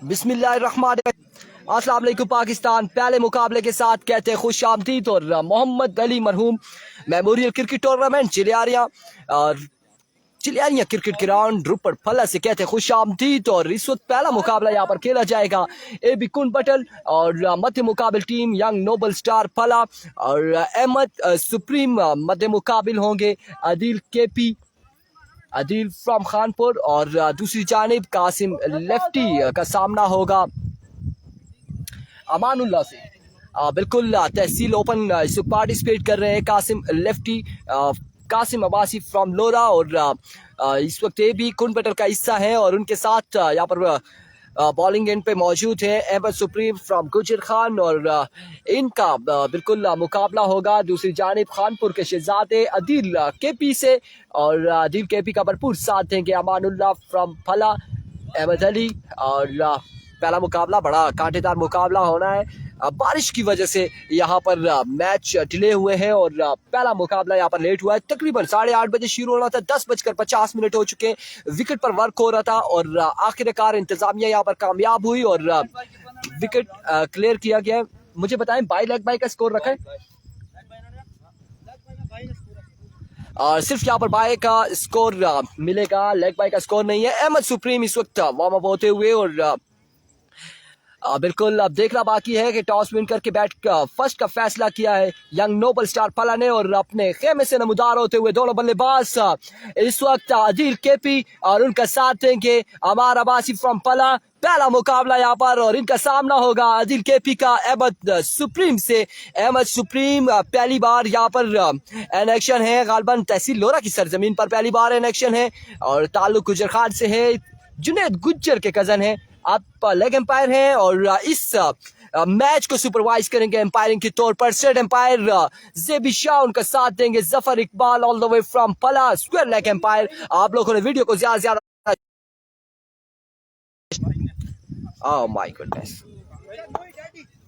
बिस्मिल्लाहिर्रहमानिर्रहीम। अस्सलाम वालेकुम पाकिस्तान। पहले मुकाबले के साथ कहते हैं खुश आमदीद और मोहम्मद अली मरहूम मेमोरियल क्रिकेट टूर्नामेंट चिलियारियाँ क्रिकेट ग्राउंड रुपर फला से कहते हैं खुश आमदीद। और इस वक्त पहला मुकाबला यहाँ पर खेला जाएगा। ए बी कुन बटल और मध्य मुकाबिल टीम यंग नोबल स्टार फला और अहमद सुप्रीम मध्य मुकाबिल होंगे अदील केपी अदील फ्रॉम खानपुर। और दूसरी जानिब कासिम लेफ्टी का सामना होगा अमानुल्लाह से। बिल्कुल तहसील ओपन इस पार्टिसिपेट कर रहे हैं कासिम लेफ्टी कासिम अब्बासी फ्रॉम लोरा। और इस वक्त ये भी कुन बटर का हिस्सा है और उनके साथ यहाँ पर बॉलिंग एंड पे मौजूद है अहमद सुप्रीम फ्रॉम गुजर खान। और इनका बिल्कुल मुकाबला होगा दूसरी जानिब खानपुर के शहजादे अदील केपी से। और अदील केपी का भरपूर साथ देंगे अमानुल्लाह फ्रॉम फला अहमद अली। और पहला मुकाबला बड़ा कांटेदार मुकाबला होना है। बारिश की वजह से यहाँ पर मैच डिले हुए हैं और पहला मुकाबला यहाँ पर लेट हुआ है। तकरीबन 8:30 बजे शुरू होना था, 10:50 हो चुके। विकेट पर वर्क हो रहा था और आखिरकार इंतजामिया यहाँ पर कामयाब हुई और विकेट क्लियर किया गया। मुझे बताएं बाई लेग बाई का स्कोर रखा है और सिर्फ यहाँ पर बाय का स्कोर मिलेगा, लेग बाय का स्कोर नहीं है। अहमद सुप्रीम इस वक्त वार्म अप होते हुए और बिल्कुल अब देखना बाकी है कि टॉस विन करके बैट फर्स्ट का फैसला किया है यंग नोबल स्टार फला ने। और अपने खेमे से नमदार होते हुए दोनों बल्लेबाज इस वक्त अदील केपी और उनका साथ देंगे अमार अब्बासी फ्रॉम फला। पहला मुकाबला यहाँ पर और इनका सामना होगा अदील केपी का अहमद सुप्रीम से। अहमद सुप्रीम पहली बार यहाँ पर एन एक्शन है, गालबन तहसील लोरा की सरजमीन पर पहली बार एन एक्शन है और ताल्लुक गुजर खान से है। जुनेद गुज्जर के कजन है, आप लेग एम्पायर हैं और इस मैच को सुपरवाइज करेंगे एम्पायरिंग के तौर पर स्टेट एम्पायर जेबी शाह। उनका साथ देंगे Zafar Iqbal all the way from फला स्क्वायर लेग एम्पायर। आप लोगों ने वीडियो को ज्यादा ओह माय गुडनेस।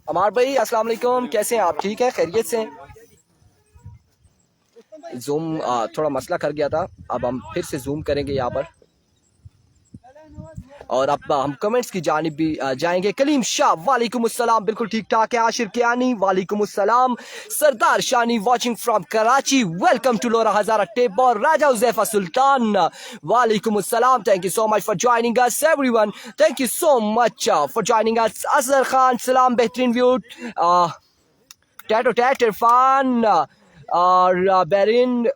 अमार भाई अस्सलाम वालेकुम, कैसे हैं आप? ठीक है, खैरियत से? जूम थोड़ा मसला कर गया था, अब हम फिर से जूम करेंगे यहाँ पर और अब हम कमेंट्स की जानिब भी जाएंगे। कलीम शाह वालेकुम अस्सलाम, बिल्कुल ठीक ठाक है। आशिर कियानी वालेकुम अस्सलाम। Sardar Shani watching from Karachi, welcome to Lora Hazara tape. और राजा उजैफा सुल्तान वालेकुम अस्सलाम, thank you so much for joining us everyone, thank you so much for joining us. Asghar Khan सलाम, बेहतरीन व्यू टैटो टैट इरफान और बेरिन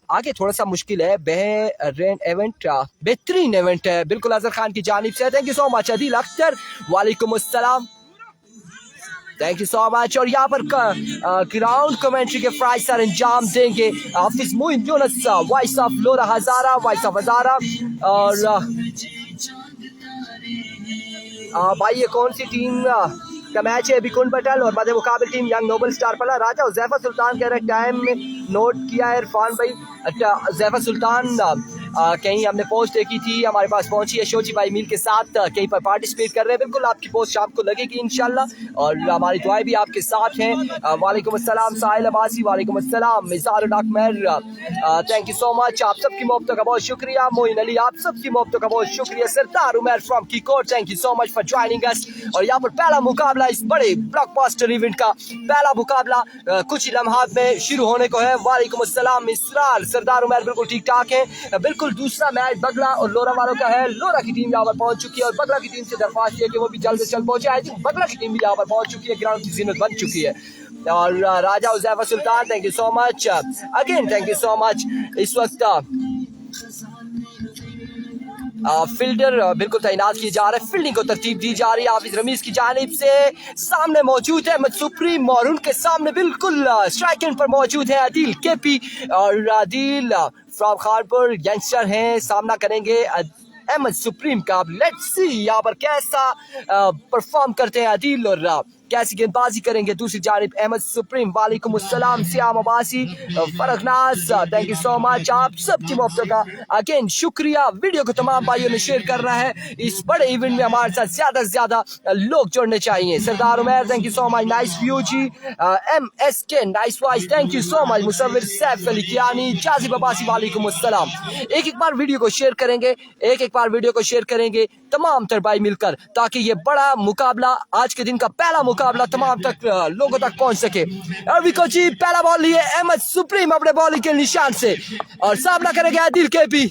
आगे थोड़ा सा मुश्किल है। बहरेन इवेंट बेहतरीन इवेंट है बिल्कुल अजहर खान की जानिब से, thank you so much. Adeel Akhtar वालेकुम अस्सलाम, थैंक यू सो मच। और यहाँ पर ग्राउंड कमेंट्री के प्राइज सर अंजाम देंगे Hafiz Moin Younus voice of Lora Hazara, voice of Hazara. और भाई ये कौन सी टीम का मैच है? बिकुन बटल और मध्य मुकाबिल टीम यंग नोबल स्टार फला। राजा उजैफा सुल्तान कह रहे हैं टाइम में नोट किया है इरफान भाई। उजैफा सुल्तान कहीं हमने पोस्ट देखी थी, हमारे पास पहुंची है। शोची भाई मील के साथ कहीं पर पार्टिसिपेट कर रहे हैं। बिल्कुल आपकी पोस्ट शाम को लगेगी इंशाल्लाह और हमारी दुआएं भी आपके साथ हैं। वालेकुम अस्सलाम साहिल अब्बासी, वालेकुम अस्सलाम मिजारुल अकमर, थैंक यू सो मच। आप सबकी मोहब्बतों का बहुत शुक्रिया। मोइन अली आप सबकी मोहब्बतों का बहुत शुक्रिया। Sardar Umar from Kikot, thank you so much for joining us. और यहाँ पर पहला मुकाबला इस बड़े ब्लॉकबस्टर इवेंट का पहला मुकाबला कुछ ही लम्हात में शुरू होने को है। वालेकुम अस्सलाम इसरार, सरदार उमर बिल्कुल ठीक ठाक है। बिल्कुल दूसरा मैच बगला और लोरा वालों का है। लोरा की टीम यहाँ पर पहुंच चुकी है और बगला की टीम से दरख्वास्त है कि वो भी जल्द से जल्द पहुंचे। आई थिंक बगला की टीम भी यहाँ पर पहुंच चुकी है, ग्राउंड की जीनत बन चुकी है। और Raja Huzaifa Sultan thank you so much again, thank you so much. इस वक्त फील्डर बिल्कुल तैनात किए जा रहे हैं, फील्डिंग को तरतीब दी जा रही है हाफिज रमीज की जानिब से। सामने मौजूद है अहमद सुप्रीम और उनके सामने बिल्कुल स्ट्राइक एंड पर मौजूद है अदील केपी। और अदील फ्रॉम खानपुर यंगस्टर हैं, सामना करेंगे अहमद सुप्रीम का। लेट्स सी यहाँ पर कैसा परफॉर्म करते हैं अदील और कैसी गेंदबाजी करेंगे। दूसरी जानिब अहमद सुप्रीम, वालेकुम अस्सलाम, Siyam Abbasi, Farqnaz, thank you so much, आप सबकी मोहब्बत का अगेन शुक्रिया। वीडियो को तमाम भाइयों ने शेयर करना है। इस बड़े इवेंट में हमारे साथ ज्यादा से ज्यादा लोग जुड़ने चाहिए। Sardar Umar, thank you so much, nice view जी। MSK, nice voice, thank you so much. Musavvir Saif Ali Kiyani, Jazib Abbasi, वालेकुम अस्सलाम। एक बार वीडियो को शेयर करेंगे, एक बार वीडियो को शेयर करेंगे तमाम तर भाई मिलकर, ताकि ये बड़ा मुकाबला, आज के दिन का पहला मुकाबला तमाम तक लोगों तक पहुंच सके। अरविको जी पहला बॉल लिए अहमद सुप्रीम अपने बॉलिंग के निशान से और सामना करेंगे आदिल केपी।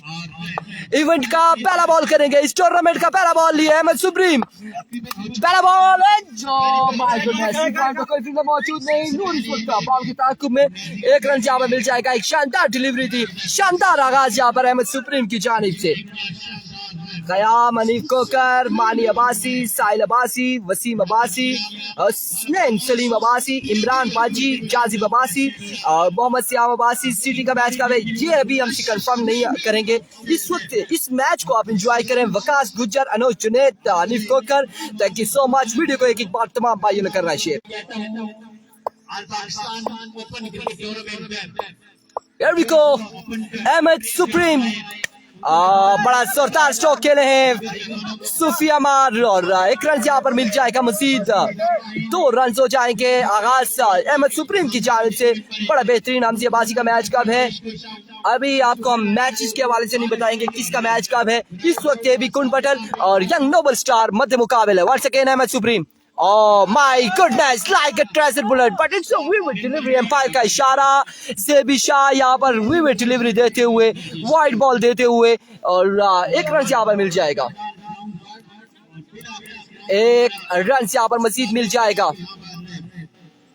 इवेंट का पहला बॉल करेंगे, इस टूर्नामेंट का पहला बॉल लिए अहमद सुप्रीम। पहला बॉल जो माय गुडनेस, कोई फील्डर मौजूद नहीं। नूर इस वक्त बॉल की ताकुब में एक रन यहाँ पर मिल जाएगा। एक शानदार डिलीवरी थी, शानदार आगाज यहाँ पर अहमद सुप्रीम की जानिब से। कयाम, अनीफ कोकर, मानी अब्बासी, साहिल अब्बासी, वसीम अब्बासी, स्नैन सलीम अब्बासी, इमरान पाजी, जाजिब अब्बासी और मोहम्मद सियाम अब्बासी। सिटी का मैच का ये अभी हम कंफर्म नहीं करेंगे। इस वक्त इस मैच को आप एंजॉय करें। Waqas Gujjar, Anuj Junaid, Anif Kokar, thank you so much. Video को एक बार तमाम भाइयों ने करना है share. Here we go, Ahmed Supreme बड़ा जोरदार स्ट्रोक खेले हैं सूफिया मार और एक रन यहाँ पर मिल जाएगा। मजीद 2 रन हो जाएंगे। आगाज अहमद सुप्रीम की जानिब से। बड़ा बेहतरीन हमजियाबाजी का मैच कब है, अभी आपको हम मैचेस के हवाले से नहीं बताएंगे किसका मैच कब है। इस वक्त ये भी कुन पटल और यंग नोबल स्टार मध्य मुकाबले। वंस अगेन अहमद सुप्रीम, Oh my goodness, like a treasure bullet, but it's a vivid delivery। Umpire का इशारा, सेबी शाह यहाँ पर विविड डिलीवरी देते हुए, वाइड बॉल देते हुए और एक रन यहाँ पर मिल जाएगा। एक रन यहाँ पर मजीद मिल जाएगा।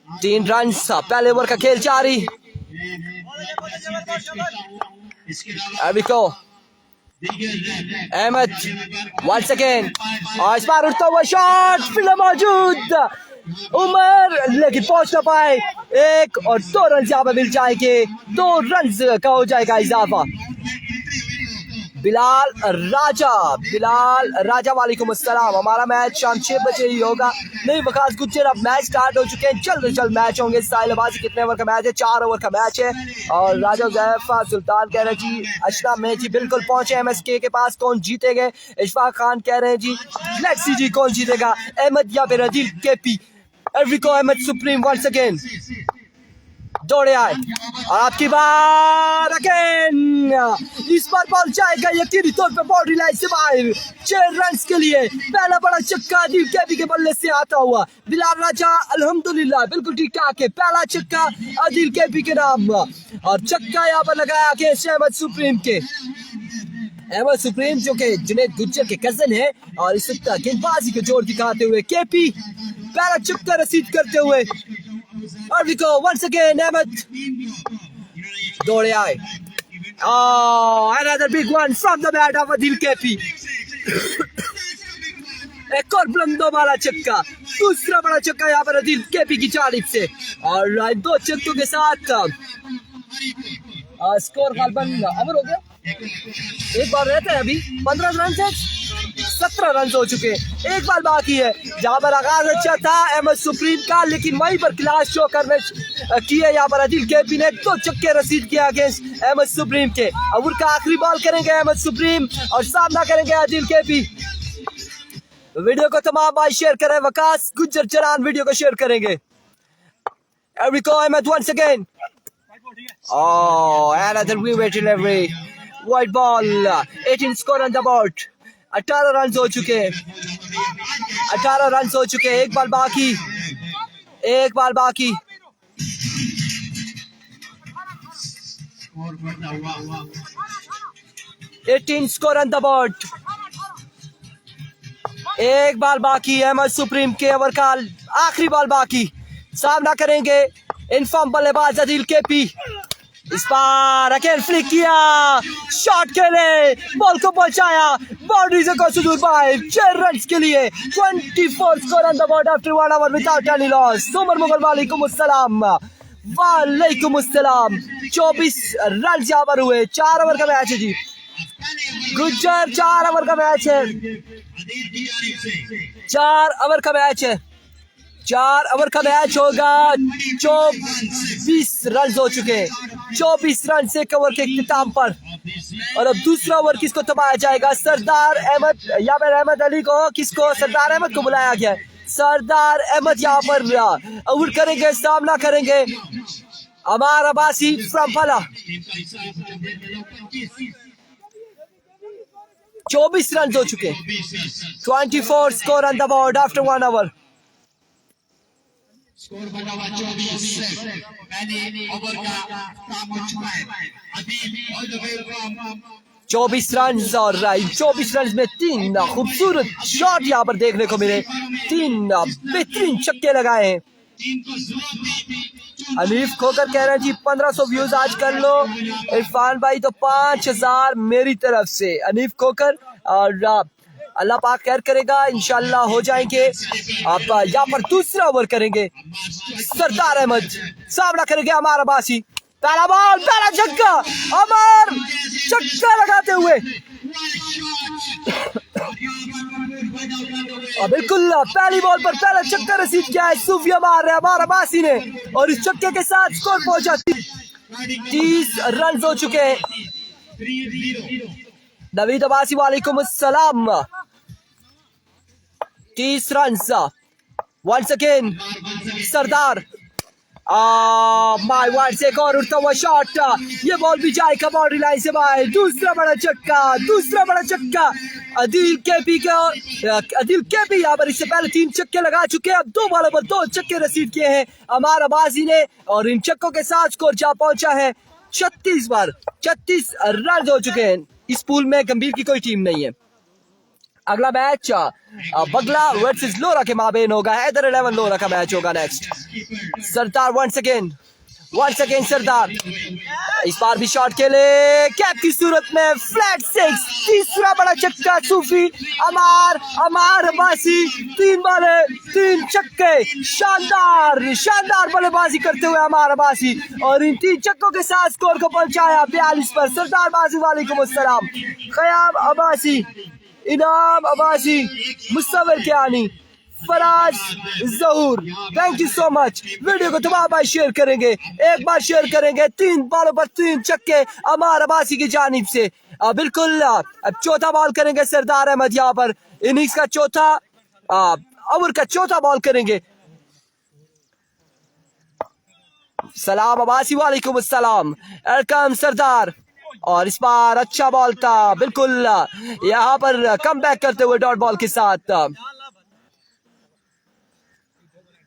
3 रन, पहले ओवर का खेल जारी। अभी को अहमद वंस अगेन और इस बार उठता हुआ शॉट, फील्डर मौजूद, उमर लेकिन पहुंच ना पाए। 1 और 2 रन यहाँ पर मिल जाएंगे। 2 रन का हो जाएगा इजाफा। बिलाल राजा, वालेकुम अस्सलाम। हमारा मैच शाम 6 बजे ही होगा। नहीं वकास गुज्जर, अब मैच स्टार्ट हो चुके हैं, जल्द से जल्द मैच होंगे। साहिल अब्बासी, कितने ओवर का मैच है? 4 ओवर का मैच है। और राजा जैफा सुल्तान कह रहे हैं जी अशना में जी बिल्कुल पहुंचे MSK के पास। कौन जीतेंगे? इशफाक खान कह रहे हैं जी लेट्स सी जी कौन जीतेगा, अहमद या फिर अदिल केपी। एवरीको अहमद सुप्रीम वंस अगेन दौड़े आए और आपकी बार अगेन इस बार बॉल जाएगा यकीनी तौर पे बाउंड्री लाइन से बाहर। 6 रन के लिए पहला बड़ा छक्का अदिल केपी के बल्ले से आता हुआ। बिलाल राजा अल्हम्दुलिल्लाह बिल्कुल ठीक ठाक है। पहला छक्का अदिल केपी के नाम और छक्का यहाँ पर लगाया अगेंस्ट अहमद सुप्रीम के। अहमद सुप्रीम जो के जुनैद गुज्जर के कजन है और इस वक्त गेंदबाजी को जोर दिखाते हुए केपी पहला छक्का रसीद करते हुए। और we go once again Ahmad दौड़े आए। Another big one from the bat of Adil Kepi। एक और बुलंदों वाला छक्का, दूसरा बड़ा छक्का यहाँ पर अदिल केपी की जानिब से। और 2 छक्कों के साथ स्कोर गालबन अमर हो गया। एक बार रहता है अभी 15 रन से 17 रन हो चुके। एक बार बाकी है जहां पर आगाज अच्छा था अहमद सुप्रीम का, लेकिन वहीं पर क्लास शो करने किए यहाँ पर अदिल केपी ने 2 छक्के रसीद किया अगेंस्ट अहमद सुप्रीम के। ओवर का आखिरी बॉल करेंगे अहमद सुप्रीम और सामना करेंगे अदिल केपी। वीडियो को तमाम भाई शेयर करें। वकास गुज्जर चरान वीडियो को शेयर करेंगे। एवरीको Ahmed once again, another vivid delivery, white ball, 18 score on the board। 18 run हो चुके, 18 रन हो चुके। एक बार बाकी, 18 स्कोर ऑन द बोर्ड। एक बार बाकी अहमद सुप्रीम के ओवर का आखिरी बॉल बाकी। सामना करेंगे इनफॉर्म बल्लेबाज अदिल केपी। इस बार अकेले फ्लिक किया, शॉट खेले, बॉल को पहुंचाया बाउंड्री से कुछ दूर बाहर। 6 रन के लिए 24 score on the board after 1 hour without any loss. Umar Mughal वालेकुम अस्सलाम। 24 रन यहाँ पर हुए। 4 ओवर का मैच है जी गुज्जर, 4 ओवर का मैच है। 4 ओवर का मैच है। 4 ओवर का मैच होगा। 24 रन हो चुके हैं, 24 रन से ओवर के इख्तिताम पर। और अब दूसरा ओवर किसको थमाया जाएगा? सरदार अहमद या फिर अहमद अली को? किसको? सरदार अहमद को बुलाया गया है। सरदार अहमद यहाँ पर आउट करेंगे, सामना करेंगे अमार अब्बासी फ्रॉम फला। 24 रन हो चुके, 24 score on the board after 1 over. Score बना हुआ 24। पहले ओवर का काम हो चुका है। अभी all the way from 24 run और 24 रन में 3 खूबसूरत शॉट यहाँ पर देखने को मिले। 3 बेहतरीन छक्के लगाए हैं। अनीफ खोकर कह रहे हैं जी 1500 व्यूज आज कर लो। इरफान भाई तो 5000 मेरी तरफ से। अनीफ खोकर और अल्लाह पाक खैर करेगा, इंशाल्लाह हो जाएंगे। आप यहाँ पर दूसरा ओवर करेंगे। सरदार अहमद सामना करेंगे अमार अब्बासी। पहला बॉल, पहला छक्का, अमर छक्का लगाते हुए बिल्कुल पहली बॉल पर पहला छक्का रसीद किया है सूफिया मार रहे अमार अब्बासी ने। और इस छक्के के साथ स्कोर पहुंचा 30 रन हो चुके हैं। नवीद अब्बासी वालेकुम अस्सलाम। 30 रन। वंस अगेन सरदार माय वर्ड से एक और उड़ता हुआ शॉट। ये बॉल भी जाएगा बाउंड्री लाइन से बाहर। दूसरा बड़ा छक्का, दूसरा बड़ा छक्का अदिल केपी का। अदिल केपी यहाँ पर इससे पहले 3 छक्के लगा चुके हैं। अब 2 बॉलों पर 2 छक्के रसीद किए हैं अमार अब्बासी ने। और इन छक्कों के साथ स्कोर जा पहुंचा है 36 बार। 36 रन हो चुके हैं। इस पूल में गंभीर की कोई टीम नहीं है। अगला मैच बगला वर्सेस लोरा के माबेन होगा। हैदर 11 लोरा का मैच होगा नेक्स्ट। सरदार वंस अगेन सरदार इस बार भी शॉट खेले, कैप की सूरत में फ्लैट 6। तीसरा बड़ा छक्का सूफी अमार अब्बासी। 3 बॉले 3 छक्के, शानदार बल्लेबाजी करते हुए अमार अब्बासी। और इन 3 छक्कों के साथ स्कोर को पहुंचाया 42 पर। सरदार बाजी वालेकुम अस्सलाम। Khayyam Abbasi, Inam Abbasi, Mustavar Kiyani, Faraz Zahoor, thank you so much. Video को तमाम भाई शेयर करेंगे, एक बार शेयर करेंगे। 3 बॉलों पर 3 छक्के अमार अब्बासी की जानिब से। बिल्कुल अब चौथा बॉल करेंगे सरदार अहमद। यहाँ पर इनिंग्स का चौथा ओवर का चौथा बॉल करेंगे। सलाम अब्बासी वालेकुम अस्सलाम। वेलकम सरदार। और इस बार अच्छा बॉल था, बिल्कुल यहाँ पर कम बैक करते हुए डॉट बॉल के साथ।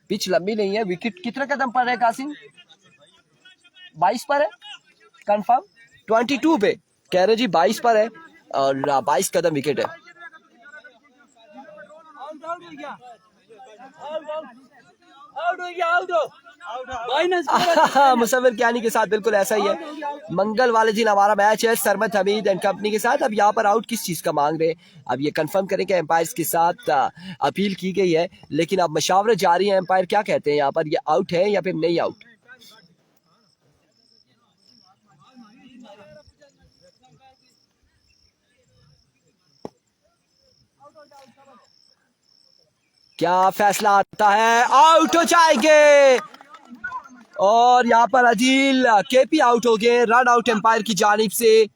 पिच लंबी नहीं है। विकेट कितने कदम पर है कासिम? 22 पर है कंफर्म। 22 पे कह रहे जी 22 पर है और 22 कदम विकेट है। मुसव्विर कियानी के साथ बिल्कुल ऐसा ही है। मंगल वाले दिन हमारा मैच है सरमत हमीद एंड कंपनी के साथ। अब यहाँ पर आउट किस चीज का मांग रहे हैं, अब ये कंफर्म करें कि एम्पायर्स के साथ अपील की गई है, लेकिन अब मशावरत जारी है। एम्पायर क्या कहते हैं यहाँ पर, ये आउट है या फिर नहीं आउट? क्या फैसला आता है? आउट हो जाएंगे। और यहाँ पर अदील केपी आउट हो गए, रन आउट एम्पायर की जानिब से।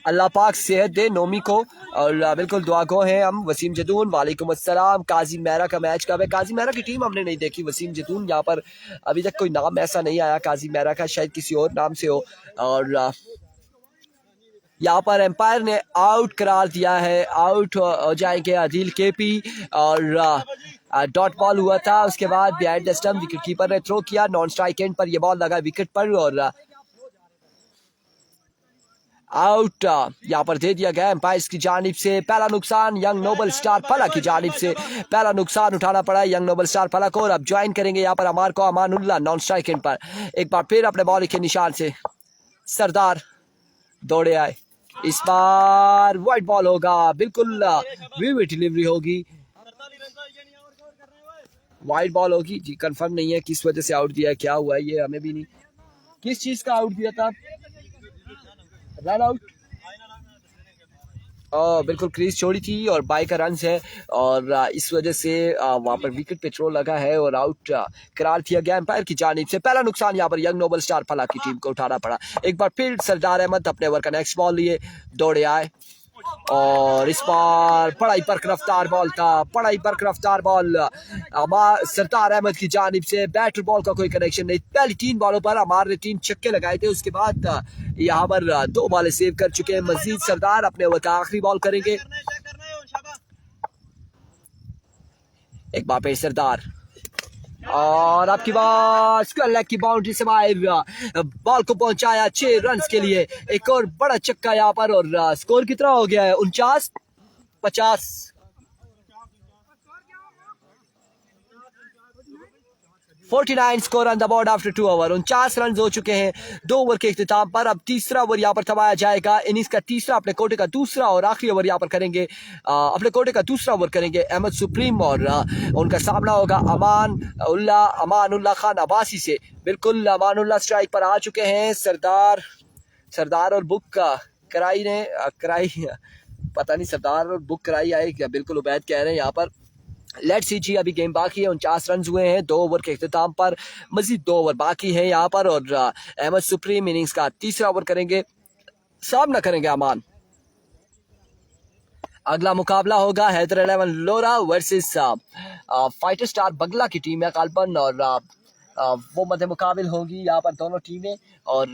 अल्लाह पाक सेहत दे नोमी को। और बिल्कुल दुआ गो हैं हम। वसीम जदून वालेकुम अस्सलाम। काजी मेहरा का मैच कब है? काजी मेहरा की टीम हमने नहीं देखी। वसीम जदून यहाँ पर अभी तक कोई नाम ऐसा नहीं आया काजी मेहरा का, शायद किसी और नाम से हो। और यहाँ पर एम्पायर ने आउट करार दिया है। आउट हो जाएंगे अदील केपी। और डॉट बॉल हुआ था, उसके बाद behind the stump wicket keeper ने थ्रो किया। नॉन स्ट्राइक एंड पर यह बॉल लगा विकेट पर और आउट यहाँ पर दे दिया गया एम्पायर्स की जानिब से। पहला नुकसान यंग नोबल स्टार फला की जानिब से, पहला नुकसान उठाना पड़ा यंग नोबल स्टार फला को। और अब ज्वाइन करेंगे यहाँ पर अमार को, अमानुल्लाह नॉन स्ट्राइक एंड पर। एक बार फिर अपने बॉल के निशान से सरदार दौड़े आए। इस बार वाइट बॉल होगा, बिल्कुल विविड डिलीवरी होगी, वाइट बॉल होगी जी। कंफर्म नहीं है किस वजह से आउट दिया है, क्या हुआ है ये हमें भी नहीं, किस चीज का आउट दिया था। Run out. बिल्कुल क्रीज छोड़ी थी और बाई का रन है और इस वजह से वहां पर विकेट पे थ्रो लगा है और आउट करार किया गया एम्पायर की जानिब से। पहला नुकसान यहाँ पर यंग नोबल स्टार फला की टीम को उठाना पड़ा। एक बार फिर सरदार अहमद अपने ओवर का नेक्स्ट बॉल लिए दौड़े आए और इस बार पढ़ाई पर रफ्तार बॉल था, पढ़ाई पर रफ्तार बॉल सरदार अहमद की जानिब से। बैटर बॉल का कोई कनेक्शन नहीं। पहली 3 बॉलों पर हमारे 3 छक्के लगाए थे, उसके बाद यहाँ पर 2 बॉलें सेव कर चुके हैं। मजीद सरदार अपने ओवर का आखिरी बॉल करेंगे। एक बार फिर सरदार और आपकी बात स्क्वायर लेग की बाउंड्री से बाहर बॉल को पहुंचाया 6 रन के लिए। एक और बड़ा चक्का यहाँ पर और स्कोर कितना हो गया है 49-50। 49 score on the board after 2 over. 49 run हो चुके हैं 2 ओवर के इख्तिताम पर। अब तीसरा ओवर यहाँ पर थमाया जाएगा। इनिंग्स का तीसरा, अपने कोटे का दूसरा और आखिरी ओवर यहाँ पर करेंगे। अपने कोटे का दूसरा ओवर करेंगे अहमद सुप्रीम और उनका सामना होगा अमान उल्लाह खान अब्बासी से। बिल्कुल अमान उल्लाह स्ट्राइक पर आ चुके हैं। सरदार और बुक कराई ने कराई पता नहीं सरदार और बुक कराई आए क्या, बिल्कुल उबैद कह रहे हैं यहाँ पर। लेट्स सी जी, अभी गेम बाकी है। 49 रन हुए हैं 2 ओवर के इख्तिताम पर। मजीद 2 ओवर बाकी हैं यहाँ पर और अहमद सुप्रीम इनिंग्स का तीसरा ओवर करेंगे, सामना करेंगे अमान। अगला मुकाबला होगा हैदर 11 लोरा वर्सेस फाइटर स्टार बगला की टीम है कालपन और वो मध्य मुकाबिल होंगी यहाँ पर दोनों टीमें। और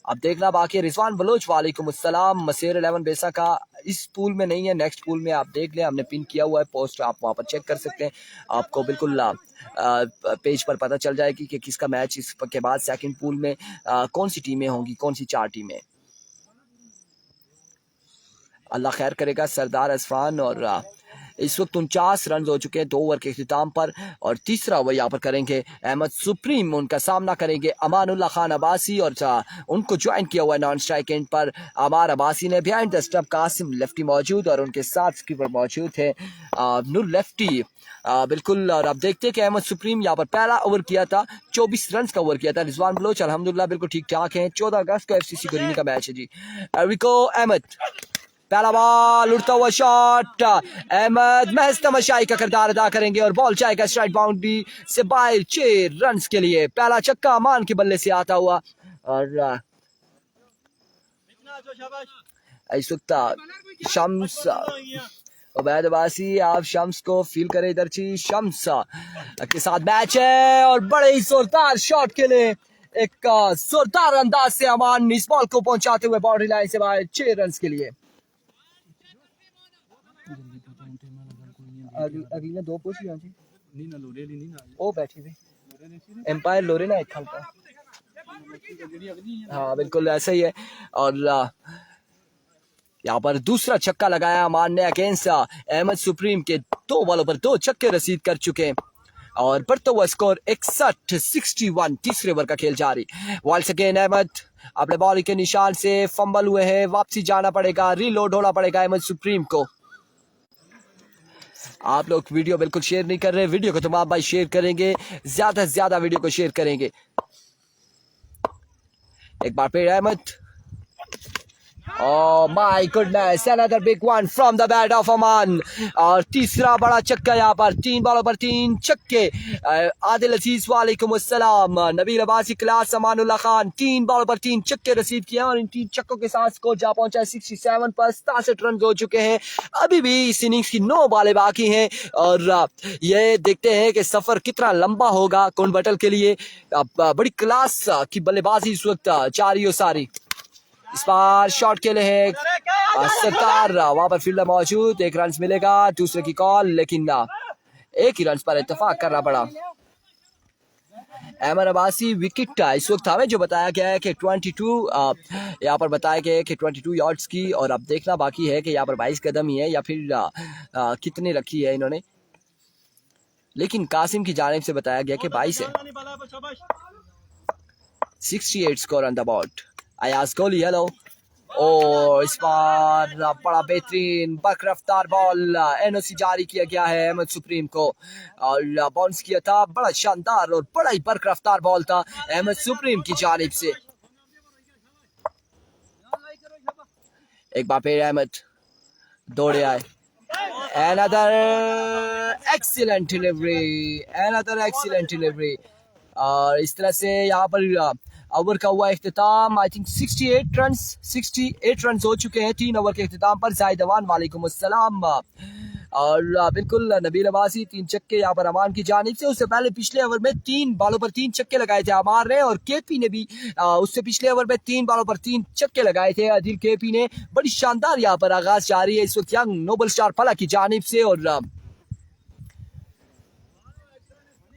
अब देखना बाकी है। रिजवान बलोच वालेकुम अस्सलाम। मसेर 11 बेसा का इस पूल में नहीं है, नेक्स्ट पूल में आप देख लें, हमने पिन किया हुआ है पोस्ट, आप वहाँ पर चेक कर सकते हैं। आपको बिल्कुल पेज पर पता चल जाएगी कि किसका मैच इसके बाद सेकंड पूल में कौन सी टीमें होंगी, कौन सी 4 टीमें। अल्लाह खैर करेगा। सरदार अजफान और इस वक्त 49 रन हो चुके हैं 2 ओवर के इख्तिताम पर और तीसरा ओवर यहाँ पर करेंगे अहमद सुप्रीम। उनका सामना करेंगे अमानुल्लाह खान अब्बासी और उनको ज्वाइन किया हुआ है नॉन स्ट्राइक एंड पर अमार अब्बासी ने। Behind the stump Qasim lefty मौजूद और उनके साथ स्कीपर मौजूद है नूर लेफ्टी। बिल्कुल। और अब देखते हैं कि अहमद सुप्रीम यहाँ पर पहला ओवर किया था, 24 रन का ओवर किया था। रिजवान बलोच अल्हम्दुलिल्लाह बिल्कुल ठीक ठाक है। 14 अगस्त को FCC गुरीनी का मैच है जी। रिको अहमद पहला बॉल, उड़ता हुआ शॉट, अहमद महज तमाशाई का किरदार अदा करेंगे और बॉल जाएगा स्ट्राइक बाउंड्री से बाहर 6 रन के लिए। पहला छक्का अमान के बल्ले से आता हुआ और इस वक्त शम्स उबैद अब्बासी, आप शम्स को फील करें इधर ची। शम्स के साथ मैच है और बड़े ही जोरदार शॉट के लिए एक जोरदार अंदाज से अमान इस बॉल को पहुंचाते हुए बाउंड्री लाइन से बाहर 6 रन के लिए। अगली ने 2 पूछ लिया जी नी ना लोरे ली नी ना ओ बैठी हुई एम्पायर लोरे ना एक हल्का। हाँ बिल्कुल ऐसा ही है। और यहाँ पर दूसरा छक्का लगाया अमान ने अगेंस्ट अहमद सुप्रीम के। 2 बॉलों पर 2 छक्के रसीद कर चुके हैं और बढ़ता हुआ स्कोर 61-61। तीसरे ओवर का खेल जारी। वॉल्स अगेन अहमद अपने बॉल के निशान से फंबल हुए हैं, वापसी जाना पड़ेगा, रीलोड होना पड़ेगा अहमद सुप्रीम को। आप लोग वीडियो बिल्कुल शेयर नहीं कर रहे, वीडियो को तमाम भाई शेयर करेंगे, ज्यादा से ज्यादा वीडियो को शेयर करेंगे। एक बार फिर Ahmad, Oh my goodness, another big one from the bat of Oman। और तीसरा बड़ा छक्का यहाँ पर। 3 बॉलों पर 3 छक्के। आदिल अजीज वालेकुम अस्सलाम। नबील अब्बासी क्लास अमानुल्लाह खान 3 बॉलों पर 3 छक्के रसीद किया और इन 3 छक्कों के साथ स्कोर जा पहुंचा 67 पर। 67 रन हो चुके हैं। अभी भी इस इनिंग्स की 9 बॉलें बाकी हैं और ये देखते हैं कि सफर कितना लंबा होगा कौन बटल के लिए। बड़ी क्लास की बल्लेबाजी इस वक्त चारियों सारी। इस बार शॉट के लिए है सरकार, वहां पर फील्डर मौजूद, 1 रन मिलेगा। दूसरे की कॉल, लेकिन 1 ही रन पर इत्तेफाक करना पड़ा। अहमद अब्बासी विकेट इस वक्त हमें जो बताया गया है कि 22 यहाँ पर बताया गया है कि 22 यार्ड्स की। और अब देखना बाकी है कि यहाँ पर 22 कदम ही है या फिर कितने रखी है इन्होंने, लेकिन कासिम की जानिब से बताया गया कि 22 है। 68 score on the board. Ayaz गोली हेलो। और इस बार बड़ा बेहतरीन बर्क रफ्तार बॉल एनओसी जारी किया गया है अहमद सुप्रीम को और बाउंस किया था। बड़ा शानदार और बड़ा ही बर्क रफ्तार बॉल था अहमद सुप्रीम की जानिब से। एक बार फिर अहमद दौड़े आए, another excellent delivery और इस तरह से यहाँ पर ओवर का हुआ इख्तिताम। आई थिंक 68 रन हो चुके हैं 3 ओवर के इख्तिताम पर। जाहिद अमान वालेकुम अस्सलाम। और बिल्कुल नबील अब्बासी 3 छक्के यहाँ पर अमान की जानिब से। उससे पहले पिछले ओवर में 3 बॉलों पर 3 छक्के लगाए थे अमान ने, और केपी ने भी उससे पिछले ओवर में 3 बॉलों पर 3 छक्के लगाए थे आदिल केपी ने। बड़ी शानदार यहाँ पर आगाज जारी है इस वक्त यंग नोबल स्टार फला की जानिब से, और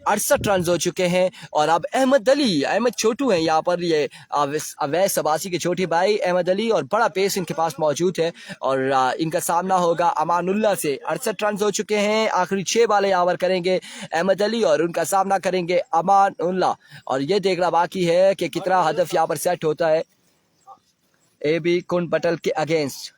68 रन हो चुके हैं। और अब अहमद छोटू हैं यहाँ पर, ये अवैस अब्बासी के छोटे भाई अहमद अली, और बड़ा पेस इनके पास मौजूद है। और इनका सामना होगा अमानुल्लाह से। 68 रन हो चुके हैं, आखिरी 6 बालें यहाँ पर करेंगे अहमद अली और उनका सामना करेंगे अमानुल्लाह। और ये देखना बाकी है कि कितना हदफ यहाँ पर सेट होता है AB कुन पटल के अगेंस्ट।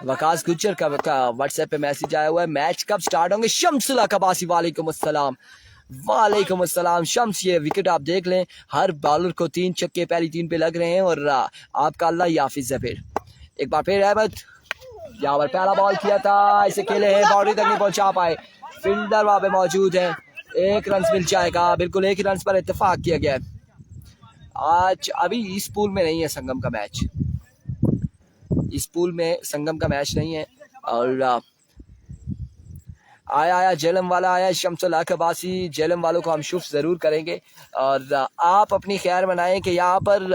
वकास गुज्जर का व्हाट्सएप पे मैसेज आया हुआ है, मैच कब स्टार्ट होंगे। शम्सुल्लाह कबासी वालेकुम अस्सलाम। वालेकुम अस्सलाम शम्स, ये विकेट आप देख लें, हर बॉलर को 3 छक्के पहली 3 पे लग रहे हैं, और आपका अल्लाह ही हाफिज है। फिर एक बार फिर अहमद यहाँ पर पहला बॉल किया था, इसे खेले हैं, बाउंड्री तक नहीं पहुंचा पाए। फील्डर वहां पे मौजूद है, 1 रन मिल जाएगा। बिल्कुल 1 रन पर इत्तेफाक किया गया है। आज अभी इस पूल में नहीं है संगम का मैच, इस पूल में संगम का मैच नहीं है। और आया जेलम वाला आया शम्सुल्लाह कबासी, जेलम वालों को हम शुभ ज़रूर करेंगे। और आप अपनी खैर मनाएं कि यहाँ पर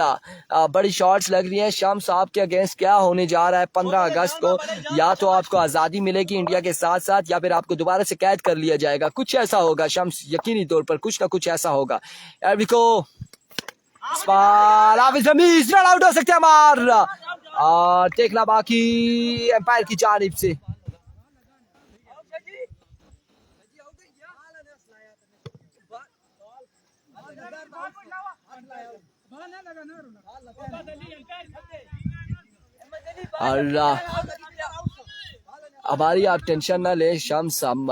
बड़ी शॉट्स लग रही हैं। शम्स आपके अगेंस्ट क्या होने जा रहा है 15 अगस्त को, या तो आपको आज़ादी मिलेगी इंडिया के साथ साथ, या फिर आपको दोबारा से कैद कर लिया जाएगा। कुछ ऐसा होगा शम्स, यकीनी तौर पर कुछ ना कुछ ऐसा होगा। रन आउट हो सकते हैं हमार, और देखना बाकी एम्पायर की जानिब से। और हमारी आप टेंशन ना ले शम्स, हम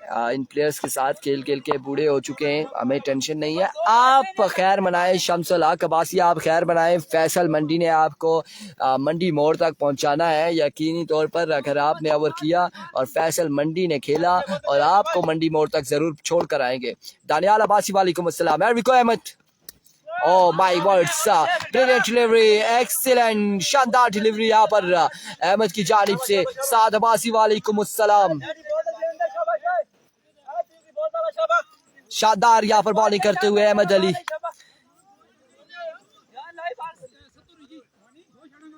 इन प्लेयर्स के साथ खेल के बूढ़े हो चुके हैं, हमें टेंशन नहीं है। आप खैर मनाएं शम्सुल्लाह कबासी, आप खैर मनाएं। फैसल मंडी ने आपको मंडी मोड़ तक पहुंचाना है यकीनी तौर पर। अगर आपने ओवर किया और फैसल मंडी ने खेला, और आपको मंडी मोड़ तक जरूर छोड़ कर आएंगे। दानियाल अब्बासी वालेकुम अस्सलाम। Ahmed, oh my words, brilliant delivery, excellent शानदार डिलीवरी यहाँ पर अहमद की जानिब से। साद अब्बासी वालेकुम अस्सलाम। शानदार यहाँ पर बॉलिंग करते हुए Ahmed Ali.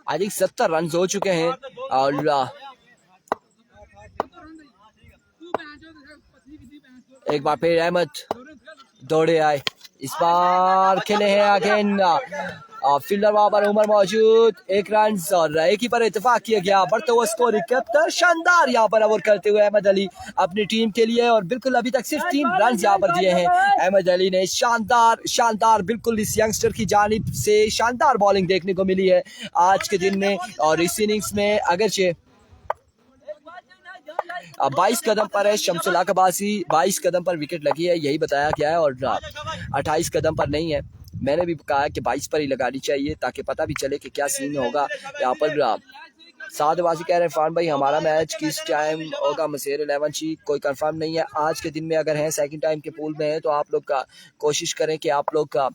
I think 70 run हो चुके हैं। और एक बार फिर अहमद दौड़े आए, इस बार खेले हैं अगेन। फील्डर वहां पर उमर मौजूद, 1 रन और 1 ही पर इत्तेफाक किया गया। बढ़ते हुए स्कोर 71। शानदार यहाँ पर ओवर करते हुए अहमद अली अपनी टीम के लिए, और बिल्कुल अभी तक सिर्फ 3 रन यहाँ पर दिए हैं अहमद अली ने। शानदार बिल्कुल इस यंगस्टर की जानिब से शानदार बॉलिंग देखने को मिली है आज के दिन में। और इस इनिंग्स में अगरचे 22 कदम पर है शम्सुल्लाह कबासी, 22 कदम पर विकेट लगी है यही बताया गया है, और 28 कदम पर नहीं है। मैंने भी कहा कि 22 पर ही लगानी चाहिए ताकि पता भी चले कि क्या सीन होगा यहाँ पर। सादबाजी कह रहे हैं फान भाई हमारा मैच किस टाइम होगा मसेर 11 जी, कोई कंफर्म नहीं है। आज के दिन में अगर हैं सेकंड टाइम के पूल में है तो आप लोग का कोशिश करें कि आप लोग का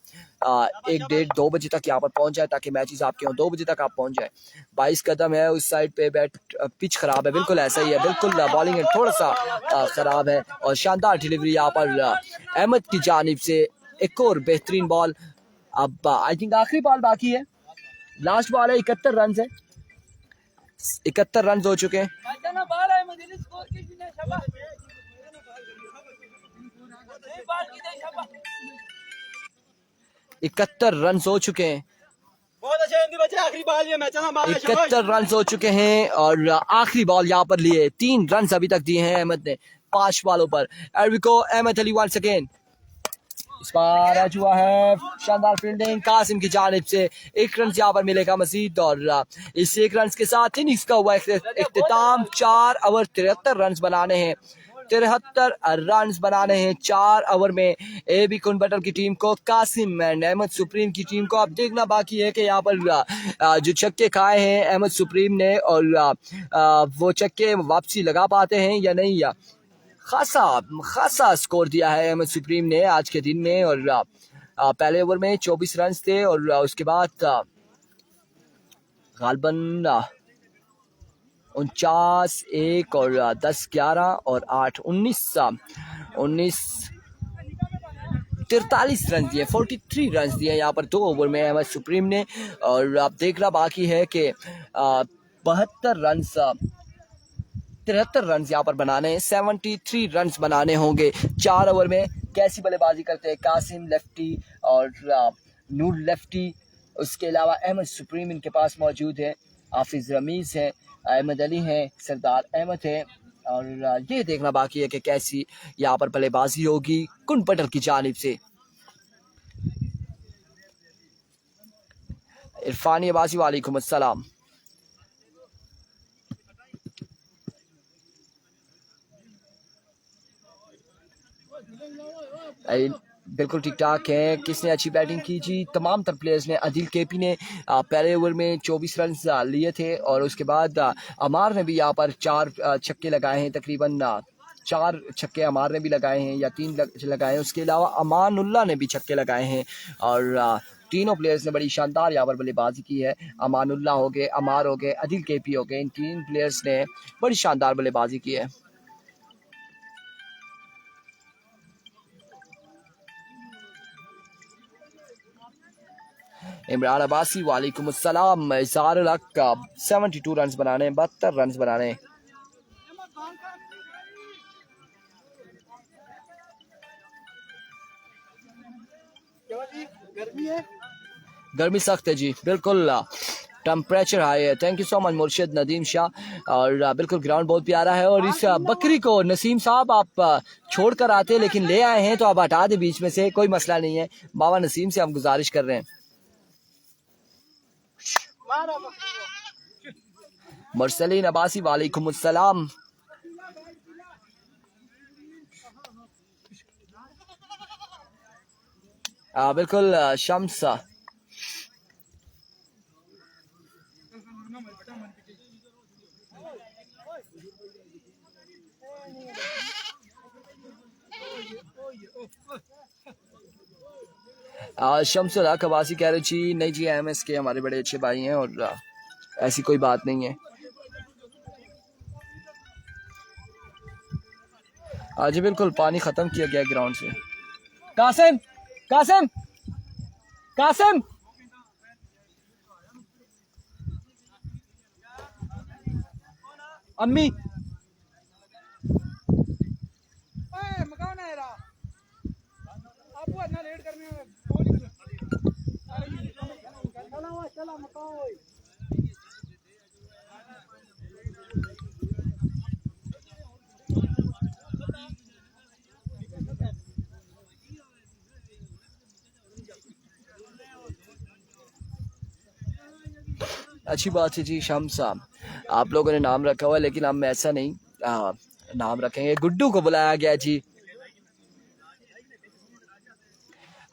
1-1:30-2 बजे तक यहाँ पर पहुंच जाए, ताकि मैचेस आपके हों 2 बजे तक आप पहुंच जाए। 22 कदम है उस साइड पे, बैट पिच खराब है, बिल्कुल ऐसा ही है, बिल्कुल बॉलिंग थोड़ा सा खराब है। और शानदार डिलीवरी यहाँ पर अहमद की जानिब से, एक और बेहतरीन बॉल। अब आई थिंक आखिरी बॉल बाकी है, लास्ट बॉल है। 71 रन है, 71 रन हो चुके हैं। 71 रन हो चुके हैं, 71 रन हो चुके हैं। और आखिरी बॉल यहाँ पर लिए, 3 रन अभी तक दिए हैं अहमद ने 5 बॉलों पर। अहमद अली वंस अगेन, इस बार आज हुआ है शानदार फील्डिंग कासिम की जानिब से। 1 रन यहाँ पर मिलेगा मजीद, और इस 1 रन के साथ इनिंग्स का हुआ इख्तिताम। 4 ओवर 73 रन बनाने हैं, 73 रन बनाने हैं 4 ओवर में AB कुनबटल की टीम को। कासिम एंड अहमद सुप्रीम की टीम को अब देखना बाकी है कि यहाँ पर जो छक्के खाए हैं अहमद सुप्रीम ने और वो छक्के वापसी लगा पाते हैं या नहीं। खासा स्कोर दिया है अहमद सुप्रीम ने आज के दिन में और पहले ओवर में 24 रन थे और उसके बाद गालबन 49 1 और 10 11 और 8 19 43 रन दिए 43 रन दिए यहाँ पर 2 ओवर में अहमद सुप्रीम ने। और अब देखना बाकी है कि 73 रन यहाँ पर बनाने हैं 73 रन बनाने होंगे 4 ओवर में। कैसी बल्लेबाजी करते हैं कासिम लेफ्टी और नूर लेफ्टी, उसके अलावा अहमद सुप्रीम इनके पास मौजूद है, हाफिज रमीज़ हैं, अहमद अली हैं, सरदार अहमद हैं। और ये देखना बाकी है कि कैसी यहाँ पर बल्लेबाजी होगी कुनबटल की जानिब से। इरफानी अब्बासी वालेकुम अस्सलाम। बिल्कुल ठीक ठाक है। किसने अच्छी बैटिंग की जी? तमाम तर प्लेयर्स ने। अदिल केपी ने पहले ओवर में 24 रन लिए थे और उसके बाद अमार ने भी यहाँ पर 4 छक्के लगाए हैं, तकरीबन 4 छक्के अमार ने भी लगाए हैं या 3 लगाए हैं। उसके अलावा अमानुल्लाह ने भी छक्के लगाए हैं और तीनों प्लेयर्स ने बड़ी शानदार यहाँ पर बल्लेबाजी की है। अमानुल्लाह हो गए, अमार हो गए, अदिल केपी हो गए, इन 3 प्लेयर्स ने बड़ी शानदार बल्लेबाजी की है। इमरान अब्बासी वालेकुम अस्सलाम। इज़हार हक 72 रन बनाने, 72 रन बनाने। गर्मी सख्त है जी, बिल्कुल टेम्परेचर हाई है। थैंक यू सो मच मुर्शिद नदीम शाह। और बिल्कुल ग्राउंड बहुत प्यारा है और इस बकरी को नसीम साहब आप छोड़ कर आते लेकिन ले आए हैं तो आप हटा दें बीच में से, कोई मसला नहीं है। बाबा नसीम से हम गुजारिश कर रहे हैं। मुरसलीन अब्बासी वालेकुम अस्सलाम। बिल्कुल शम्स शम्सुल हक अब्बासी कह रहे जी नहीं जी MS के हमारे बड़े अच्छे भाई हैं और ऐसी कोई बात नहीं है। आज बिल्कुल पानी ख़त्म किया गया ग्राउंड से। कासिम कासिम कासिम अम्मी अच्छी बात है जी। शम्स साहब आप लोगों ने नाम रखा हुआ है लेकिन हम ऐसा नहीं नाम रखेंगे। गुड्डू को बुलाया गया जी।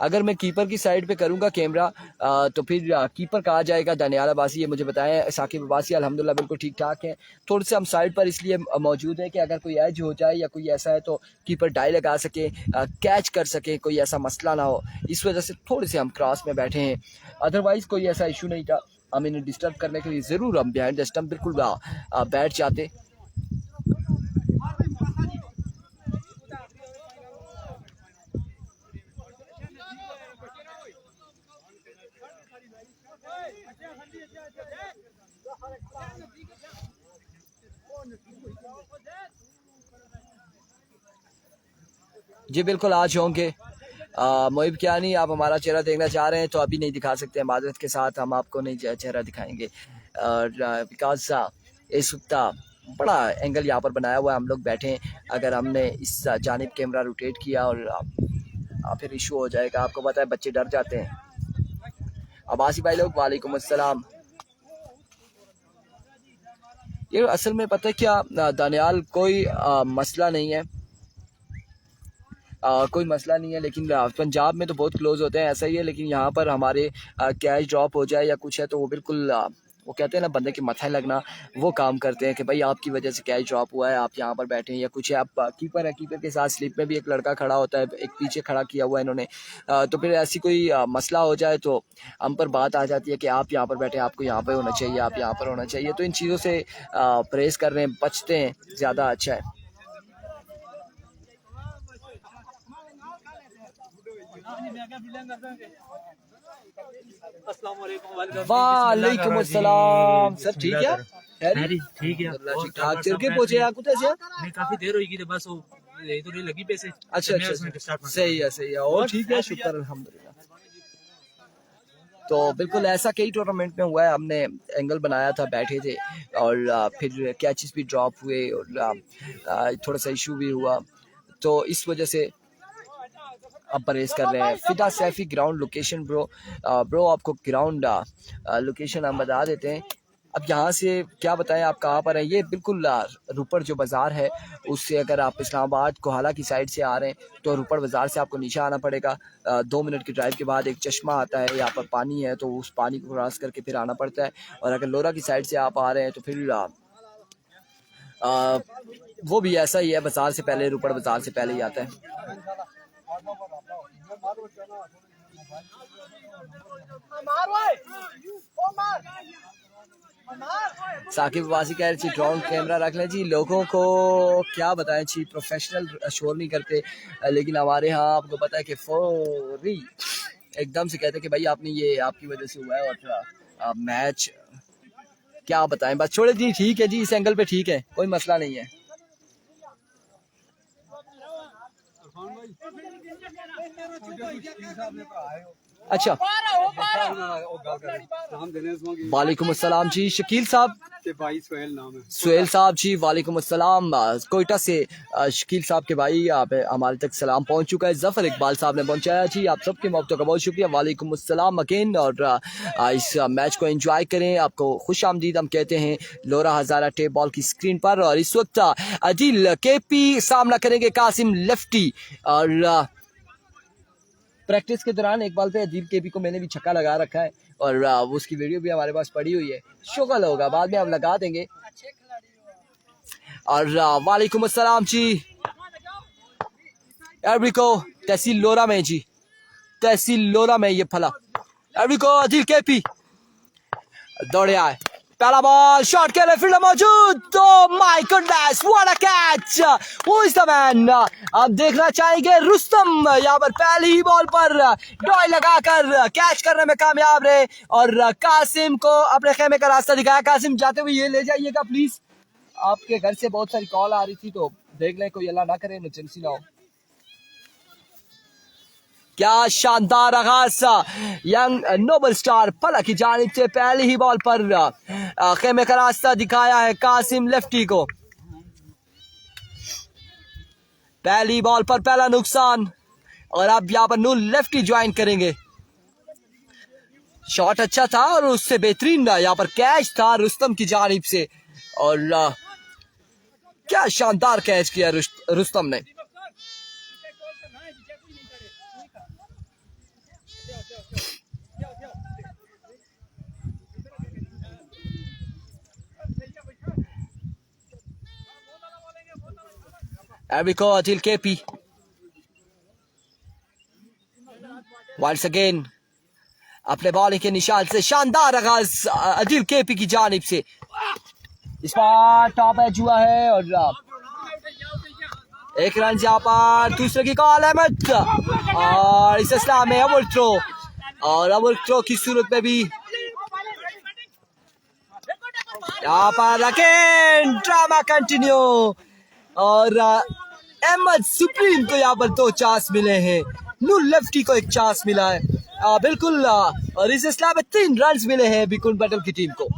अगर मैं कीपर की साइड पे करूंगा कैमरा तो फिर कीपर कहा जाएगा। दानियाल अब्बासी ये मुझे बताएं। साकिब अब्बासी अल्हम्दुलिल्लाह बिल्कुल ठीक ठाक है। थोड़े से हम साइड पर इसलिए मौजूद है कि अगर कोई एज हो जाए या कोई ऐसा है तो कीपर डाई लगा सके, कैच कर सके, कोई ऐसा मसला ना हो, इस वजह से थोड़े से हम क्रॉस में बैठे हैं। अदरवाइज़ कोई ऐसा इशू नहीं था। हम इन्हें डिस्टर्ब करने के लिए ज़रूर हम बिहाइंड द स्टंप बिल्कुल बैठ जाते। जी बिल्कुल आज होंगे। मोहिब क्या नहीं आप हमारा चेहरा देखना चाह रहे हैं तो अभी नहीं दिखा सकते। माजरत के साथ हम आपको नहीं चेहरा दिखाएंगे और बिकॉज इस वक्त बड़ा एंगल यहाँ पर बनाया हुआ है, हम लोग बैठे हैं। अगर हमने इस जानिब कैमरा रोटेट किया और फिर इशू हो जाएगा। आपको पता है बच्चे डर जाते हैं। अब्बासी भाई लोग वालेकुम अस्सलाम। ये असल में पता है क्या दानियाल, कोई मसला नहीं है। कोई मसला नहीं है। लेकिन पंजाब में तो बहुत क्लोज होते हैं, ऐसा ही है। लेकिन यहाँ पर हमारे कैश ड्रॉप हो जाए या कुछ है तो वो बिल्कुल वो कहते हैं ना बंदे के माथे लगना, वो काम करते हैं कि भाई आपकी वजह से कैच ड्रॉप हुआ है, आप यहाँ पर बैठे हैं या कुछ है। आप कीपर है, कीपर के साथ स्लिप में भी एक लड़का खड़ा होता है, एक पीछे खड़ा किया हुआ है इन्होंने। तो फिर ऐसी कोई मसला हो जाए तो हम पर बात आ जाती है कि आप यहाँ पर बैठे, आपको यहाँ पर होना चाहिए, आप यहाँ पर होना चाहिए। तो इन चीज़ों से परहेज़ कर रहे हैं, बचते हैं, ज़्यादा अच्छा है। वालेकुम अस्सलाम, सब ठीक है? ठीक है, ठीक ठाक। चल के पहुंचे आप कुछ ऐसे? नहीं काफी देर हुई थी बस वो तो नहीं लगी पैसे। अच्छा अच्छा, सही है और ठीक है, शुक्र अल्हम्दुलिल्लाह। तो बिल्कुल ऐसा कई टूर्नामेंट में हुआ है, हमने एंगल बनाया था, बैठे थे और फिर कैचेस भी ड्रॉप हुए और थोड़ा सा इशू भी हुआ, तो इस वजह से अब परहेज कर रहे हैं। फिदा सैफी ग्राउंड लोकेशन ब्रो आपको ग्राउंड लोकेशन हम बता देते हैं। अब यहाँ से क्या बताएं आप कहाँ पर हैं। ये बिल्कुल रुपड़ जो बाज़ार है उससे अगर आप इस्लामाबाद कोहाला की साइड से आ रहे हैं तो रुपड़ बाज़ार से आपको नीचे आना पड़ेगा। 2 मिनट की ड्राइव के बाद एक चश्मा आता है, यहाँ पर पानी है, तो उस पानी को क्रॉस करके फिर आना पड़ता है। और अगर लोरा की साइड से आप आ रहे हैं तो फिर वो भी ऐसा ही है, बाज़ार से पहले, रुपड़ बाज़ार से पहले ही आता है। साकिब वासी कह रहे जी ड्रोन कैमरा रख लें जी। लोगों को क्या बताएं जी, प्रोफेशनल शोर नहीं करते, लेकिन हमारे यहाँ आपको पता है कि फौरी एकदम से कहते हैं कि भाई आपने ये आपकी वजह से हुआ है और मैच क्या बताएं। बस छोड़े जी, ठीक है जी, इस एंगल पे ठीक है, कोई मसला नहीं है। अच्छा, वालेकुम अस्सलाम जी, शकील साहब के भाई सोहेल नाम है। सोहेल साहब जी, वालेकुम अस्सलाम। कोयटा से शकील साहब के भाई आप हमारे तक सलाम पहुंच चुका है। जफ़र इकबाल साहब ने पहुंचाया जी, आप सबके मोहब्बतों का बहुत शुक्रिया, वालेकुम अस्सलाम अगेन। और इस मैच को एंजॉय करें, आपको खुश आमदीद हम कहते हैं लोरा हज़ारा टेप बॉल की स्क्रीन पर। और इस वक्त अदिल केपी सामना करेंगे कासिम लेफ्टी। और प्रैक्टिस के दौरान एक बॉल पे अदील केपी को मैंने भी छक्का लगा रखा है और उसकी वीडियो भी हमारे पास पड़ी हुई है, शुगल होगा बाद में हम लगा देंगे। और वालेकुम अस्सलाम जी, एवरिको तहसील लोरा में जी, तहसील लोरा में ये फला एवरिको अदील केपी दौड़े आए, पहला बॉल शॉट के लिए फील्डर मौजूद, तो my goodness what a catch, who is the man. अब देखना चाहेंगे रुस्तम यहाँ पर पहली ही बॉल पर डॉय लगाकर कैच करने में कामयाब रहे और कासिम को अपने खेमे का रास्ता दिखाया। कासिम जाते हुए ये ले जाइएगा प्लीज, आपके घर से बहुत सारी कॉल आ रही थी, तो देख लें कोई अल्लाह ना करे इमरजेंसी ना हो। क्या शानदार आगाज यंग नोबल स्टार फला की जानिब से पहली ही बॉल पर खेमे का रास्ता दिखाया है कासिम लेफ्टी को। पहली बॉल पर पहला नुकसान और अब यहाँ पर नूल लेफ्टी ज्वाइन करेंगे। शॉट अच्छा था और उससे बेहतरीन यहाँ पर कैच था रुस्तम की जानिब से और क्या शानदार कैच किया रुस्तम ने। Eriko Adil KP once again अपने बॉलिंग के निशान से शानदार आगाज अदिल केपी की जानिब से। इस बार टॉप एज हुआ है और एक रन यहाँ पर, दूसरे की कॉल अहमद और इस इस्लाम में अबुल थ्रो और अबुल थ्रो की सूरत में भी यहाँ पर अगेन ड्रामा कंटिन्यू और अहमद सुप्रीम को यहाँ पर 2 चांस मिले हैं, नूर लेफ्टी को 1 चांस मिला है बिल्कुल। और इस इस्लाम में 3 रन मिले हैं बिकुन बैटल की टीम को।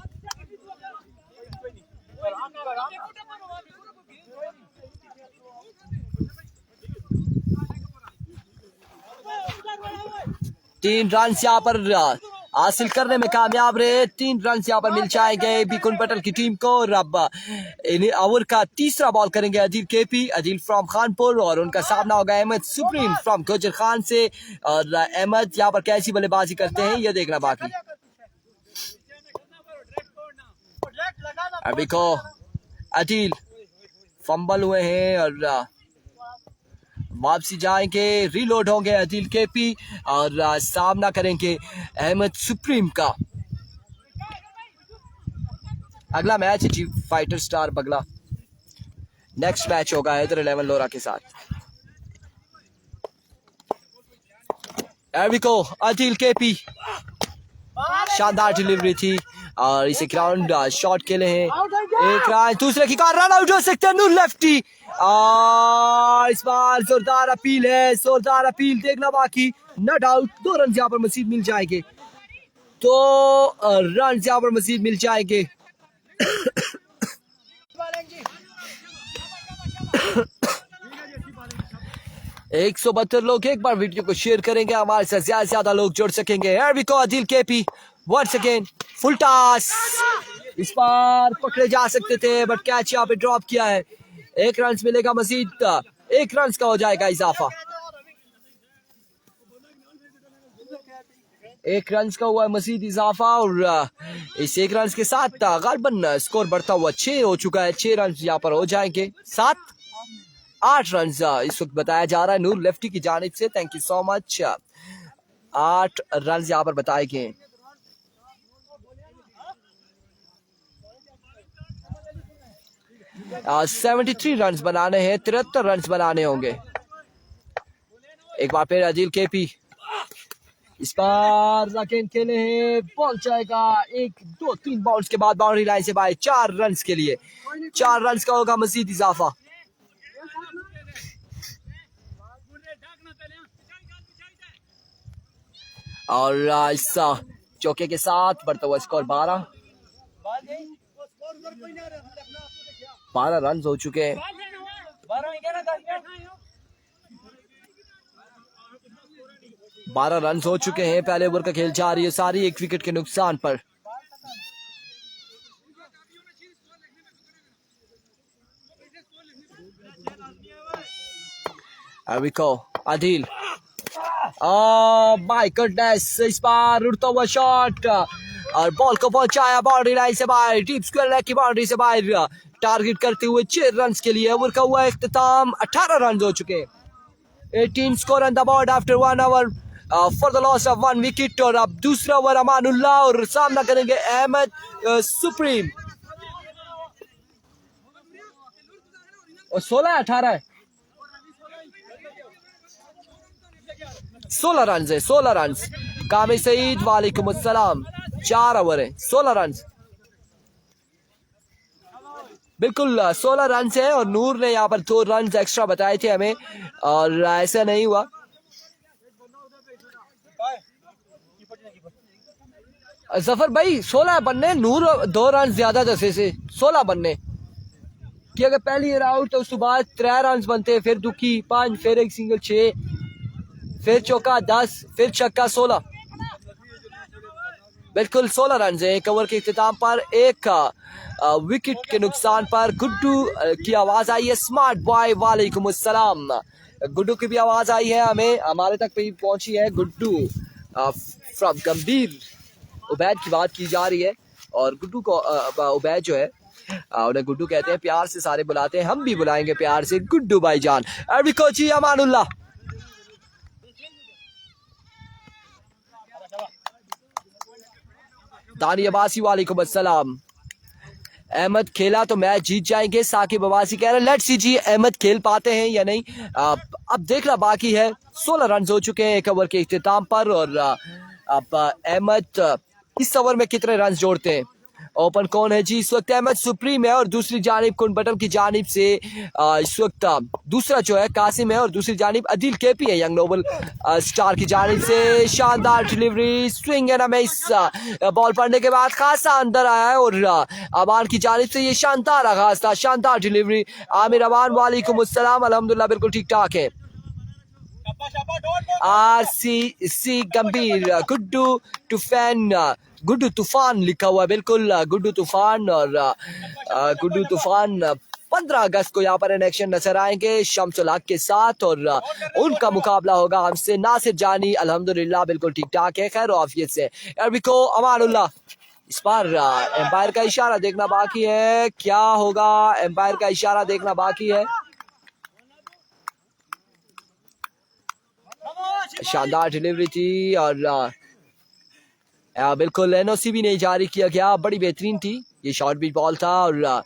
तीन रन यहाँ पर हासिल करने में कामयाब रहे। 3 रन यहाँ पर मिल जाएंगे बिकुन पटेल की टीम को। और अब ओवर का तीसरा बॉल करेंगे अदील केपी, अदील फ्रॉम खानपुर, और उनका सामना होगा अहमद सुप्रीम फ्रॉम गुजर खान से। और अहमद यहाँ पर कैसी बल्लेबाजी करते हैं ये देखना बाकी। अभी को अदील फंबल हुए हैं और वापसी जाएंगे, रीलोड होंगे अदील केपी और सामना करेंगे अहमद सुप्रीम का। अगला मैच है जी फाइटर स्टार बगला। नेक्स्ट मैच होगा हैदर 11 लोरा के साथ। एविको अदील केपी, शानदार डिलीवरी थी और इसे ग्राउंड शॉट खेले हैं। एक रन, दूसरे की कार रन आउट हो सकते हैं नूर लेफ्टी। इस बार जोरदार अपील है, जोरदार अपील देखना बाकी। नॉट आउट, 2 रन यहाँ पर मजीद मिल जाएंगे, 2 रन यहाँ पर मजीद मिल जाएंगे। 172 लोग एक बार वीडियो को शेयर करेंगे, हमारे साथ ज्यादा से ज्यादा लोग जुड़ सकेंगे। Adeel KP once again full toss, इस बार पकड़े जा सकते थे बट कैच यहाँ पे ड्रॉप किया है। 1 रन मिलेगा मजीद, 1 रन का हो जाएगा इजाफा। 1 रन का हुआ है मजीद इजाफा और इस 1 रन के साथ गालबन स्कोर बढ़ता हुआ 6 हो चुका है। 6 रन यहाँ पर हो जाएंगे, 8 रन इस वक्त बताया जा रहा है नूर लेफ्टी की जानिब से। Thank you so much. 8 run यहाँ पर बताए गए। और 73 रन बनाने हैं, 73 रन बनाने होंगे। एक बार फिर अदील केपी, इस बार रकेन खेले हैं, बॉल जाएगा 1 2 3 बॉल्स के बाद बाउंड्री लाइन से बाहर। 4 रन के लिए, 4 रन का होगा मजीद इजाफा। और इस चौके के साथ बढ़ता हुआ स्कोर 12 रन हो चुके हैं। 12 रन हो चुके हैं। पहले ओवर का खेल जारी है, सारी 1 विकेट के नुकसान पर। अदील, माय गॉडनेस, इस बार उड़ता हुआ शॉट और बॉल को पहुंचाया बाउंड्री लाइन से बाहर, डीप स्क्वायर लेग की बाउंड्री से बाहर, टारगेट करते हुए 6 रन के लिए। ओवर का हुआ इख्तिताम, 18 रन हो चुके। 18 score on the board after 1 over for the loss of 1 wicket. और अब दूसरा ओवर अमानुल्लाह और सामना करेंगे अहमद सुप्रीम। और 16-18 है, 16 रन है, 16 रन। कामिल सईद वालेकुम अस्सलाम। 4 ओवर है, 16 रन, बिल्कुल 16 रन है। और नूर ने यहाँ पर 2 रन एक्स्ट्रा बताए थे हमें और ऐसा नहीं हुआ। जफर भाई 16 बनने, नूर 2 रन ज्यादा दसे से 16 बनने कि अगर पहली ईयर आउट तो उसके बाद 3 रन बनते, फिर दुखी 5, फिर 1 सिंगल 6, फिर चौका 10, फिर छक्का 16। बिल्कुल 16 रन है। 1 ओवर के इख्तिताम पर 1 विकेट के नुकसान पर। गुड्डू की आवाज आई है, स्मार्ट बॉय वालेकुम अस्सलाम। गुड्डू की भी आवाज आई है हमें, हमारे तक भी पहुंची है। गुड्डू फ्रॉम गंभीर उबैद की बात की जा रही है और गुड्डू को उबैद जो है उन्हें गुड्डू कहते हैं, प्यार से सारे बुलाते हैं, हम भी बुलाएंगे प्यार से गुड्डू भाईजान। अरबी कोची अमानुल्लाह, दानी अब्बासी वालेकुम अस्सलाम। अहमद खेला तो मैच जीत जाएंगे, साकिब अब्बासी कह रहे हैं लेट्स सी जी अहमद खेल पाते हैं या नहीं, अब देखना बाकी है। 16 रन हो चुके हैं 1 ओवर के इख्तिताम पर और अब अहमद इस ओवर में कितने रन जोड़ते हैं। ओपन कौन है जी इस वक्त? अहमद सुप्रीम है और दूसरी जानिब कुन बटन की जानिब से इस वक्त दूसरा जो है कासिम है और दूसरी जानिब अदील केपी है यंग नोबल स्टार की जानिब से। शानदार delivery, swing and a miss, ball पड़ने के बाद खासा अंदर आया है और अमान की जानिब से ये शानदार आगाज था, शानदार डिलीवरी। आमिर अमान वालेकुम अस्सलाम, अल्हम्दुलिल्लाह बिल्कुल ठीक ठाक है। RCC गंभीर, गुड्डू तूफान लिखा हुआ है, बिल्कुल गुड्डू तूफान। और गुड्डू तूफान 15 अगस्त को यहाँ पर इन एक्शन नजर आएंगे शम्सुल हक के साथ, और उनका मुकाबला होगा हमसे नासिर जानी। अल्हम्दुलिल्लाह बिल्कुल ठीक ठाक है, खैर आफियत से। अरबिको अमानुल्लाह, इस बार एम्पायर का इशारा देखना बाकी है, क्या होगा, एम्पायर का इशारा देखना बाकी है। शानदार डिलीवरी थी और बिल्कुल एनओसी भी नहीं जारी किया गया, बड़ी बेहतरीन थी ये शॉर्ट बीट बॉल था। और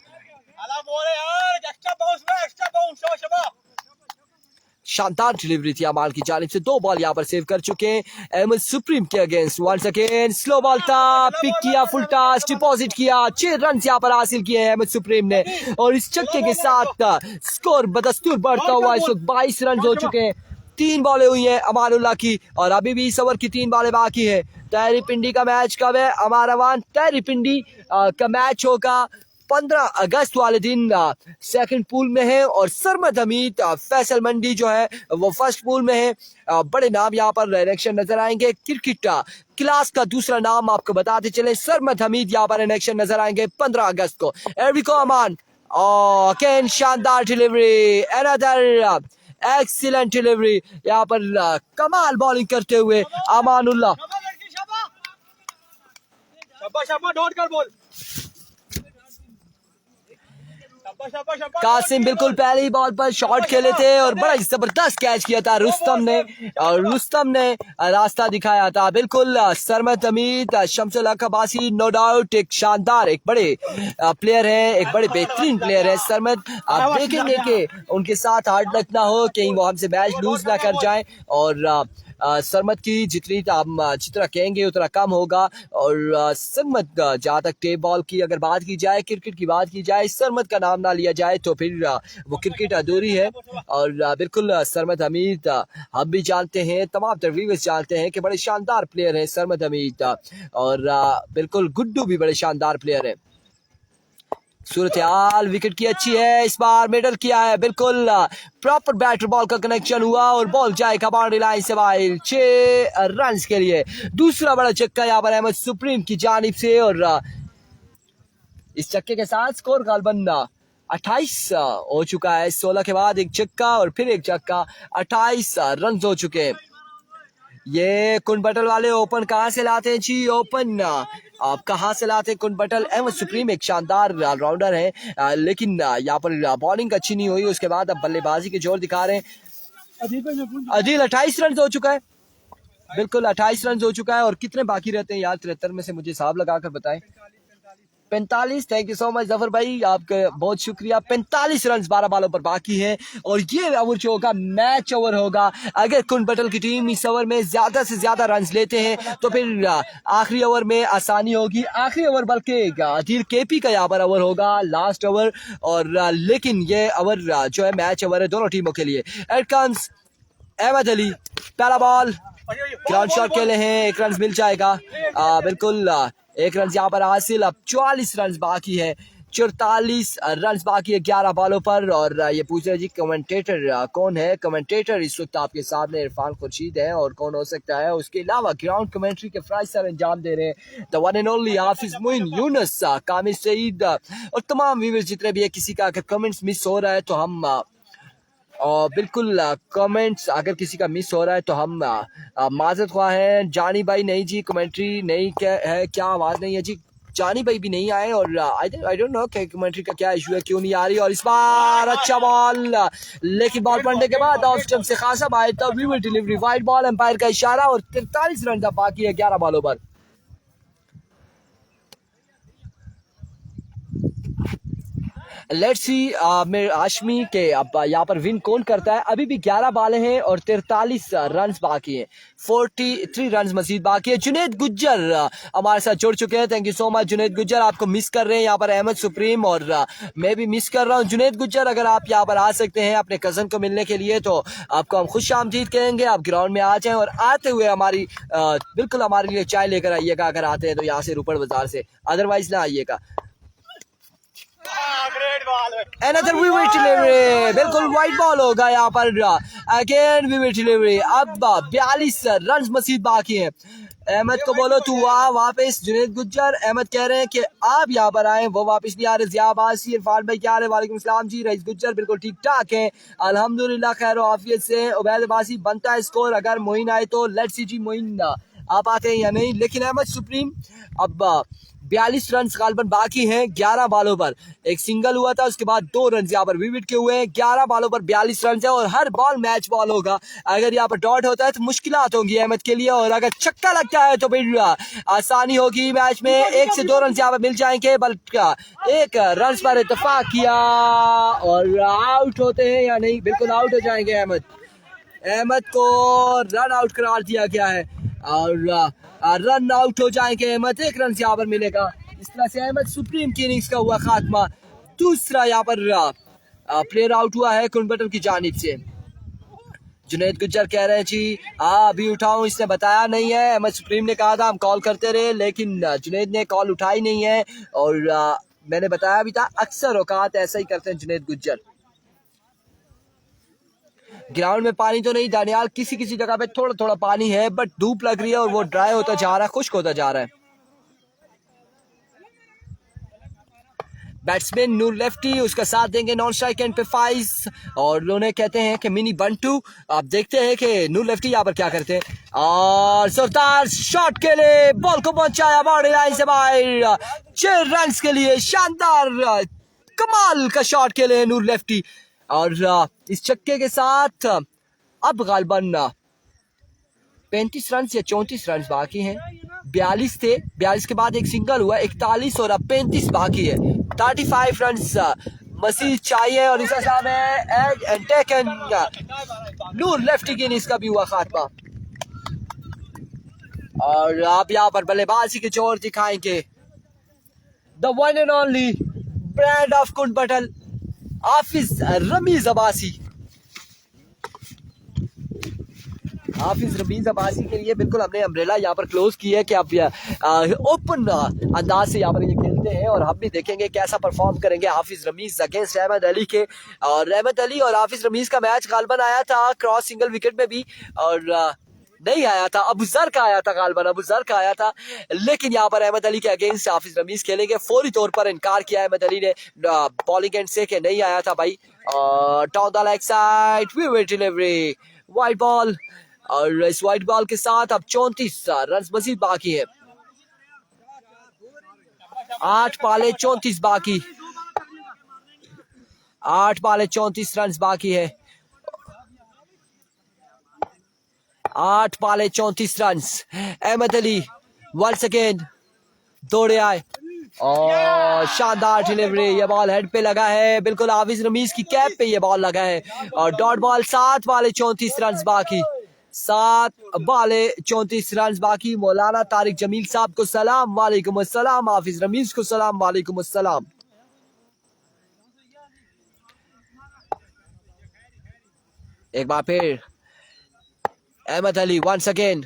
शानदार डिलीवरी थी अमाल की जानिब से, 2 बॉल यहाँ पर सेव कर चुके हैं अहमद सुप्रीम के against. Once again slow ball था, पिक किया, फुल टॉस, डिपॉजिट किया, 6 रन यहाँ पर हासिल किए हैं अहमद सुप्रीम ने। और इस छक्के के साथ स्कोर बदस्तूर बढ़ता हुआ इस वक्त 22 रन हो चुके हैं। 3 बॉलें हुई हैं अमानुल्लाह की और अभी भी इस ओवर की 3 बॉलें बाकी है। तहरी पिंडी का मैच कब है अमारावान? तहरी पिंडी का मैच होगा 15 अगस्त वाले दिन, सेकंड पूल में है। और सरमद हमीद फैसल मंडी जो है वो फर्स्ट पूल में है। बड़े नाम यहाँ पर इलेक्शन नजर आएंगे। क्रिकेट क्लास का दूसरा नाम आपको बताते चले, सरमद हमीद यहाँ पर इलेक्शन नजर आएंगे 15 अगस्त को। एरिको अमान अगेन शानदार डिलीवरी, अनदर एक्सीलेंट डिलीवरी यहाँ पर कमाल बॉलिंग करते हुए अमानुल्लाह। कासिम बिल्कुल पहले ही बॉल पर शॉट खेले थे और बड़ा जबरदस्त कैच किया था रुस्तम ने, और रुस्तम ने रास्ता दिखाया था। बिल्कुल सरमद हमीद, शम्सुल हक अब्बासी नो डाउट एक शानदार, एक बड़े प्लेयर है, एक बड़े बेहतरीन प्लेयर है सरमद। आप देखेंगे कि उनके साथ हार्ड लक ना हो, कहीं वो हमसे मैच लूज ना कर जाए। और सरमद की जितना कहेंगे उतना कम होगा। और सरमद जहाँ तक टेप बॉल की अगर बात की जाए, क्रिकेट की बात की जाए, सरमद का नाम ना लिया जाए तो फिर वो क्रिकेट अधूरी है। और बिल्कुल सरमद हमीद हम भी जानते हैं, तमाम व्यूअर्स जानते हैं कि बड़े शानदार प्लेयर हैं सरमद हमीद। और बिल्कुल गुड्डू भी बड़े शानदार प्लेयर है। सूरत हाल विकेट की अच्छी है, इस बार मिडल किया है, बिल्कुल प्रॉपर बैटर बॉल का कनेक्शन हुआ और बॉल जाएगा बाउंड्री लाइन से बाहर 6 रन के लिए। दूसरा बड़ा छक्का यहाँ पर अहमद सुप्रीम की जानिब से। और इस छक्के के साथ स्कोर गालबन 28 हो चुका है। 16 के बाद एक छक्का और फिर एक छक्का, 28 रन हो चुके हैं। ये कुंडबटल वाले ओपन कहाँ से लाते हैं जी? ओपन आप कहाँ से लाते हैं कुंडबटल? अहमद सुप्रीम एक शानदार राउंडर है, लेकिन यहाँ पर बॉलिंग अच्छी नहीं हुई, उसके बाद अब बल्लेबाजी के जोर दिखा रहे हैं। अदील 28 रन हो चुका है, बिल्कुल 28 रन हो चुका है। और कितने बाकी रहते हैं यार 73 में से? मुझे हिसाब लगाकर बताएं। 45। Thank you so much Zafar भाई, आपका बहुत शुक्रिया। 45 रन 12 बॉलों पर बाकी है और ये ओवर जो होगा मैच ओवर होगा। अगर कुंडबटल की टीम इस ओवर में ज्यादा से ज्यादा रन लेते हैं तो फिर आखिरी ओवर में आसानी होगी। आखिरी ओवर बल्कि अदील केपी का यहाँ पर ओवर होगा, लास्ट ओवर। और लेकिन ये ओवर जो है मैच ओवर है दोनों टीमों के लिए। एट कम्स अहमद अली, पहला बॉल ग्राउंड शॉट के लिए है, 1 रन मिल जाएगा। बिल्कुल 1 रन यहाँ पर हासिल। अब 44 रन बाकी है, 44 रन बाकी है 11 बॉलों पर। और ये पूछ रहे जी कमेंटेटर कौन है? कमेंटेटर इस वक्त आपके सामने इरफान खुर्शीद है, और कौन हो सकता है उसके अलावा ग्राउंड कमेंट्री के फ्राइज सर अंजाम दे रहे हैं द वन एंड ओनली हाफिज मोइन यूनुस, कामिल सईद और तमाम व्यूअर्स जितने भी है। किसी का अगर कमेंट्स मिस हो रहा है तो हम और बिल्कुल कमेंट्स अगर किसी का मिस हो रहा है तो हम माजरत ख्वाह हैं। जानी भाई नहीं जी, कमेंट्री नहीं क्या है, क्या आवाज़ नहीं है जी? जानी भाई भी नहीं आए और आई डोंट नो कमेंट्री का क्या इशू है, क्यों नहीं आ रही। और इस बार अच्छा बॉल, लेकिन बॉल पड़ने के बाद ऑफ स्टंप से खासा आया था, व्यूअर डिलीवरी, वाइड बॉल, एम्पायर का इशारा और 43 रन का बाकी है 11 बॉलों पर। लेट्स सी मेरे हाशमी के अब यहाँ पर विन कौन करता है। अभी भी 11 बालें हैं और 43 रन बाकी हैं, 43 रन मजीद बाकी है। जुनेद गुज्जर हमारे साथ जुड़ चुके हैं, thank you so much Junaid Gujjar. आपको मिस कर रहे हैं यहाँ पर अहमद सुप्रीम और मैं भी मिस कर रहा हूँ। जुनेद गुज्जर अगर आप यहाँ पर आ सकते हैं अपने कज़न को मिलने के लिए तो आपको हम खुश आमदीद कहेंगे। आप ग्राउंड में आ जाएं और आते हुए हमारी बिल्कुल हमारे लिए चाय लेकर आइएगा। अगर आते हैं तो यहाँ से रूपड़ बाजार से, अदरवाइज ना आइएगा। Another vivid delivery, बिल्कुल वाइट बॉल होगा यहाँ पर. Again vivid delivery. अब 42 रन मजीद बाकी हैं. अहमद को बोलो तू वापस. जुनैद गुज्जर अहमद कह रहे हैं कि आप यहाँ पर आए, वो वापस नहीं आ रहे. ज़िया अब्बासी, इरफान भाई क्या हाल है? वालेकुम सलाम जी. रईस गुज्जर बिल्कुल ठीक ठाक है अल्हम्दुलिल्लाह, खैर आफियत से. उबैद अब्बासी बनता है स्कोर अगर मोइन आए तो. लेट्स सी जी मोइन आप आते हैं या नहीं. लेकिन अहमद सुप्रीम अब 42 रन गालबन बाकी हैं 11 बालों पर. एक सिंगल हुआ था, उसके बाद 2 रन यहाँ पर विकेट के हुए हैं. 11 बालों पर 42 रन है और हर बॉल मैच बॉल होगा. अगर यहाँ पर डॉट होता है तो मुश्किलात होंगी अहमद के लिए, और अगर छक्का लगता है तो फिर आसानी होगी मैच में. 1 से 2 रन यहाँ पर मिल जाएंगे, बल्कि 1 रन पर इत्तेफाक किया और आउट होते हैं या नहीं. बिल्कुल आउट हो जाएंगे अहमद. अहमद को रन आउट करार दिया गया है और रन आउट हो जाएंगे अहमद. 1 रन यहाँ पर मिलेगा. इस तरह से अहमद सुप्रीम की इनिंग्स का हुआ खात्मा. दूसरा यहाँ पर प्लेयर आउट हुआ है कुनबटन की जानिब से. जुनैद गुज्जर कह रहे हैं जी अभी उठाऊं, इसने बताया नहीं है. अहमद सुप्रीम ने कहा था हम कॉल करते रहे, लेकिन जुनैद ने कॉल उठाई नहीं है. और मैंने बताया भी था अक्सर औकात ऐसा ही करते हैं जुनैद गुज्जर. ग्राउंड में पानी तो नहीं दानियाल, किसी किसी जगह पे थोड़ा थोड़ा पानी है, बट धूप लग रही है और वो ड्राई होता जा रहा है, खुश्क होता जा रहा है. बैट्समैन नूर लेफ्टी, उसका साथ देंगे नॉन स्ट्राइक एंड पे फाइज, और उन्हें कहते हैं कि मिनी बंटू. आप देखते हैं कि नूर लेफ्टी यहाँ पर क्या करते हैं. और जोरदार शॉट के लिए बॉल को पहुंचाया बाउंड्री लाइन से बाहर. 6 रन के लिए शानदार कमाल का शॉट के लिए नूर लेफ्टी. और इस छक्के के साथ अब गालबन 35 रन या 34 रन बाकी हैं. 42 थे, 42 के बाद एक सिंगल हुआ, 41 और अब 35 बाकी है. 35 रन मजीद चाहिए और इसका नाम है नूर लेफ्टी की इनिंग्स का भी हुआ खात्मा. और आप यहाँ पर बल्लेबाजी के जोर दिखाएंगे the one and only brand of कुनबटन हाफिज रमीज अब्बासी. हाफिज रमीज अब्बासी के लिए बिल्कुल हमने अम्ब्रेला यहाँ पर क्लोज की है कि आप ओपन अंदाज से यहाँ पर ये खेलते हैं, और हम भी देखेंगे कैसा परफॉर्म करेंगे हाफिज रमीज अगेंस्ट अहमद अली के. और अहमद अली और हाफिज रमीज का मैच गालबन आया था क्रॉस सिंगल विकेट में भी, और नहीं आया था, अबू जर का आया था गालबन, अबू जर का आया था. लेकिन यहाँ पर अहमद अली के अगेंस्ट हाफिज रमीज खेलेंगे. फौरी तौर पर इनकार किया अहमद अली ने बॉलिंग एंड से कि नहीं आया था भाई. Down the leg side wicket delivery, white ball, और इस वाइट बॉल के साथ अब 34 रन मजीद बाकी है. 8 पाले 34 बाकी, 8 पाले 34 रन बाकी है. 8 पाले 34 run. Ahmed Ali once again दौड़े आए और शानदार डिलीवरी. ये बॉल हेड पे लगा है, बिल्कुल हाफिज रमीज की कैप पे ये बॉल लगा है. और डॉट बॉल. 7 पाले 34 रन बाकी, 7 बाले 34 रन बाकी. मौलाना तारिक जमील साहब को सलाम वालेकुम अस्सलाम. हाफिज रमीज को सलाम वालेकुम अस्सलाम. एक बार फिर अहमद अली वंस अगेन,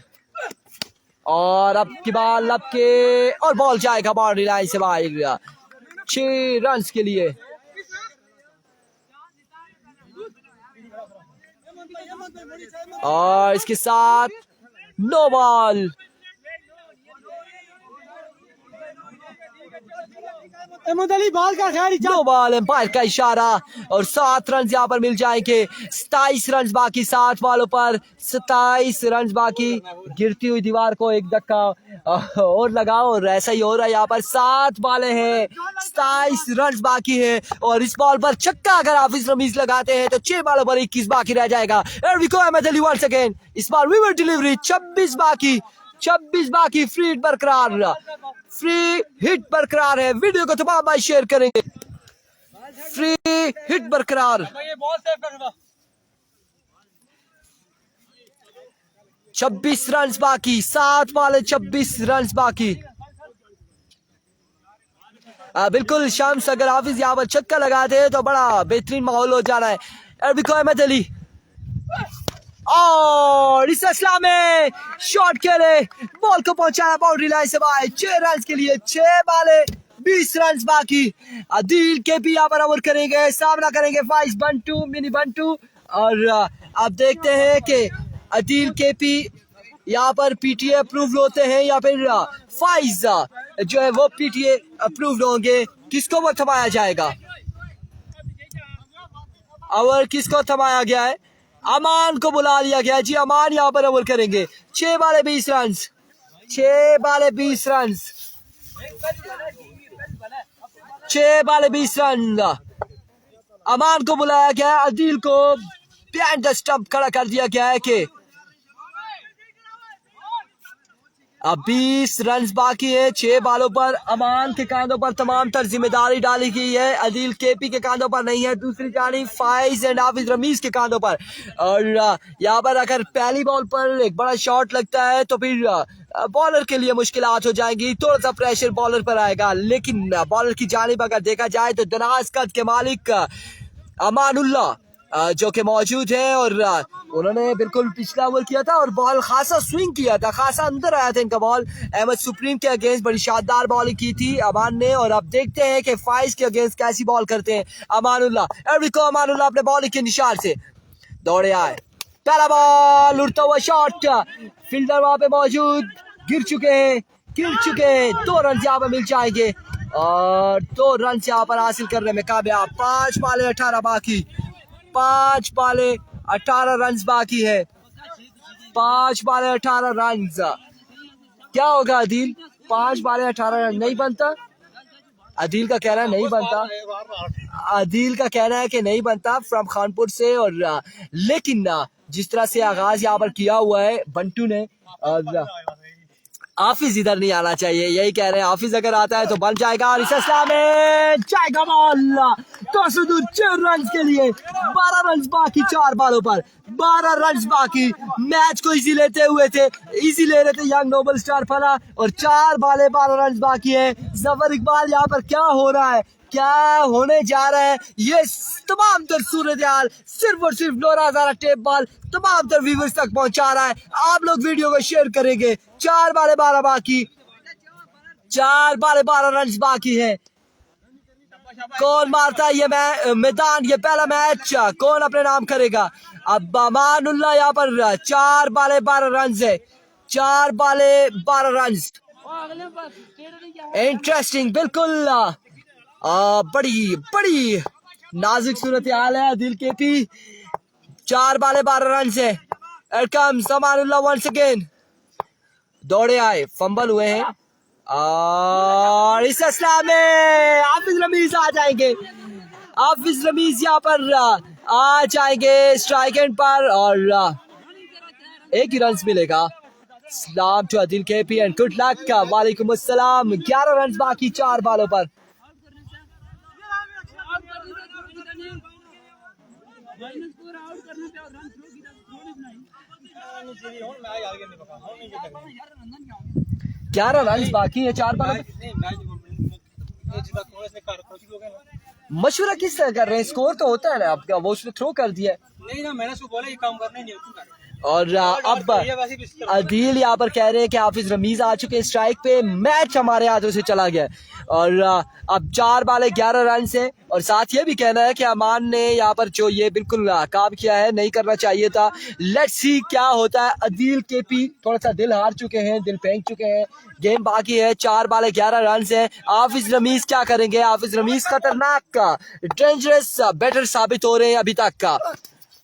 और अब की बाल लब के, और बॉल जाएगा बाउंड्री लाइन से बाहर. 6 रन के लिए. और इसके साथ no ball. Ahmed Ali ball का खैर नो बॉल, एम्पायर का इशारा. और 7 रन यहाँ पर मिल जाएंगे. 27 रन बाकी 7 बॉलों पर, 27 रन बाकी. गिरती हुई दीवार को एक धक्का और लगाओ, और ऐसा ही हो रहा है यहाँ पर. 7 बॉलें हैं, 27 रन बाकी है, और इस बॉल पर छक्का अगर हाफिज रमीज लगाते हैं तो 6 बॉलों पर 21 बाकी रह जाएगा. अहमद अली वंस अगेन, इस बार विकेट डिलीवरी. 26 बाकी, 26 बाकी. फ्री हिट बरकरार, फ्री हिट बरकरार है. वीडियो को तमाम भाई शेयर करेंगे. फ्री हिट बरकरार. 26 रन बाकी, 7 बाले 26 रन बाकी. बिल्कुल शाम्स, अगर हाफिज यहाँ पर छक्का लगाते हैं तो बड़ा बेहतरीन माहौल हो जाना है. अहमद अली और इस असला में शॉट खेले, बॉल को पहुंचाया बाउंड्री लाइन से बाहर. 6 रन के लिए, 6 बाले 20 रन बाकी। अदील केपी यहाँ पर ओवर करेंगे, सामना करेंगे फाइज बंटू, मिनी बंटू। और अब देखते हैं कि अदील केपी यहाँ पर पीटीए अप्रूव होते हैं या फिर फाइज जो है वो पीटीए अप्रूव होंगे। किसको वो थमाया जाएगा? ओवर किसको थमाया गया है? अमान को बुला लिया गया जी। अमान यहाँ पर ओवर करेंगे। 6 बाले 20 रन, 6 बाले 20 रन, 6 बाले 20 रन। अमान को बुलाया गया है। अदील को बिहाइंड द स्टंप खड़ा कर दिया गया है कि अब 20 रन बाकी है। 6 बालों पर अमान के कांधों पर तमाम तर जिम्मेदारी डाली गई है, अदील केपी के कांधों पर नहीं है। दूसरी जानी फाइज एंड हाफिज रमीज के कांधों पर। और यहाँ पर अगर पहली बॉल पर एक बड़ा शॉट लगता है तो फिर बॉलर के लिए मुश्किलात हो जाएंगी, थोड़ा सा प्रेशर बॉलर पर आएगा। लेकिन बॉलर की जानिब अगर देखा जाए तो दराज कद के मालिक अमानुल्लाह जो कि मौजूद है और उन्होंने बिल्कुल पिछला ओवर किया था और बॉल खासा स्विंग किया था, खासा अंदर आया था इनका बॉल। अहमद सुप्रीम के अगेंस्ट बड़ी शानदार बॉलिंग की थी अमान ने। और अब देखते हैं कि फाइज के अगेंस्ट कैसी बॉल करते हैं अमानुल्लाह। एवरिको अमानुल्लाह अपने बॉलिंग के निशान से दौड़े आए। पहला बॉल, उड़ता हुआ शॉट, फील्डर वहां पे मौजूद, गिर चुके हैं। 2 रन यहाँ पर मिल जाएंगे और 2 रन यहाँ पर हासिल करने में कामयाब। 5 बाले 18 बाकी, 5 बाले 18 रन बाकी है। 5 बाले 18 रन। क्या होगा अदील? 5 बाले 18 रन नहीं बनता? अदील का कहना है नहीं बनता, अदील का कहना है कि नहीं बनता फ्रॉम खानपुर से। और लेकिन जिस तरह से आगाज यहाँ पर किया हुआ है बंटू ने, और हाफिज इधर नहीं आना चाहिए, यही कह रहे हैं। हाफिज अगर आता है तो बन जाएगा और इस असला में जाएगा बॉल। तो 6 रन के लिए 12 रन बाकी, 4 बालों पर 12 रन बाकी। मैच को इजी लेते हुए थे, इजी ले रहे थे यंग नोबल स्टार फला। और 4 बाले 12 रन बाकी है। जफर इकबाल यहाँ पर क्या हो रहा है, क्या होने जा रहा है, ये तमाम तर सूरत हाल सिर्फ और सिर्फ नोरा हज़ारा टेप बॉल तमाम तर व्यूअर्स तक पहुंचा रहा है। आप लोग वीडियो को शेयर करेंगे। 4 बाले 12 बाकी, 4 बाले 12 रन बाकी है। कौन मारता है ये मैदान, ये पहला मैच कौन अपने नाम करेगा? अब अमानुल्लाह यहाँ पर 4 बाले 12 रन है, 4 बाले 12 रन। इंटरेस्टिंग, बिल्कुल बड़ी नाजुक सूरत हाल है। दिल के पी 4 बाले 12 रन से अमानुल्लाह वंस अगेन दौड़े आए, फंबल हुए हैं और इस असला में हाफिज रमीज आ जाएंगे। हाफिज रमीज यहाँ पर आ जाएंगे स्ट्राइक एंड पर और 1 ही रन मिलेगा। सलाम to Adil KP and good luck. वालेकुम अस्सलाम। 11 रन बाकी 4 बालों पर। ग्यारह रन बाकी है 4 बालों। मशवरा किस तरह कर रहे हैं? स्कोर तो होता है ना आपका, वो उसने थ्रो कर दिया नहीं ना, मैंने उसको बोला ये काम करना नहीं है। और अब अदील यहाँ पर कह रहे हैं कि हाफिज रमीज आ चुके हैं स्ट्राइक पे। मैच हमारे हाथों से चला गया और अब 4 बाले 11 रन से। और साथ ये भी कहना है कि अमान ने यहाँ पर जो ये बिल्कुल काम किया है नहीं करना चाहिए था। लेट्स सी क्या होता है। अदील केपी थोड़ा सा दिल हार चुके हैं, दिल फेंक चुके हैं। गेम बाकी है, 4 बाले 11 रन है। हाफिज रमीज क्या करेंगे? हाफिज रमीज खतरनाक डेंजरस बैटर साबित हो रहे हैं अभी तक का।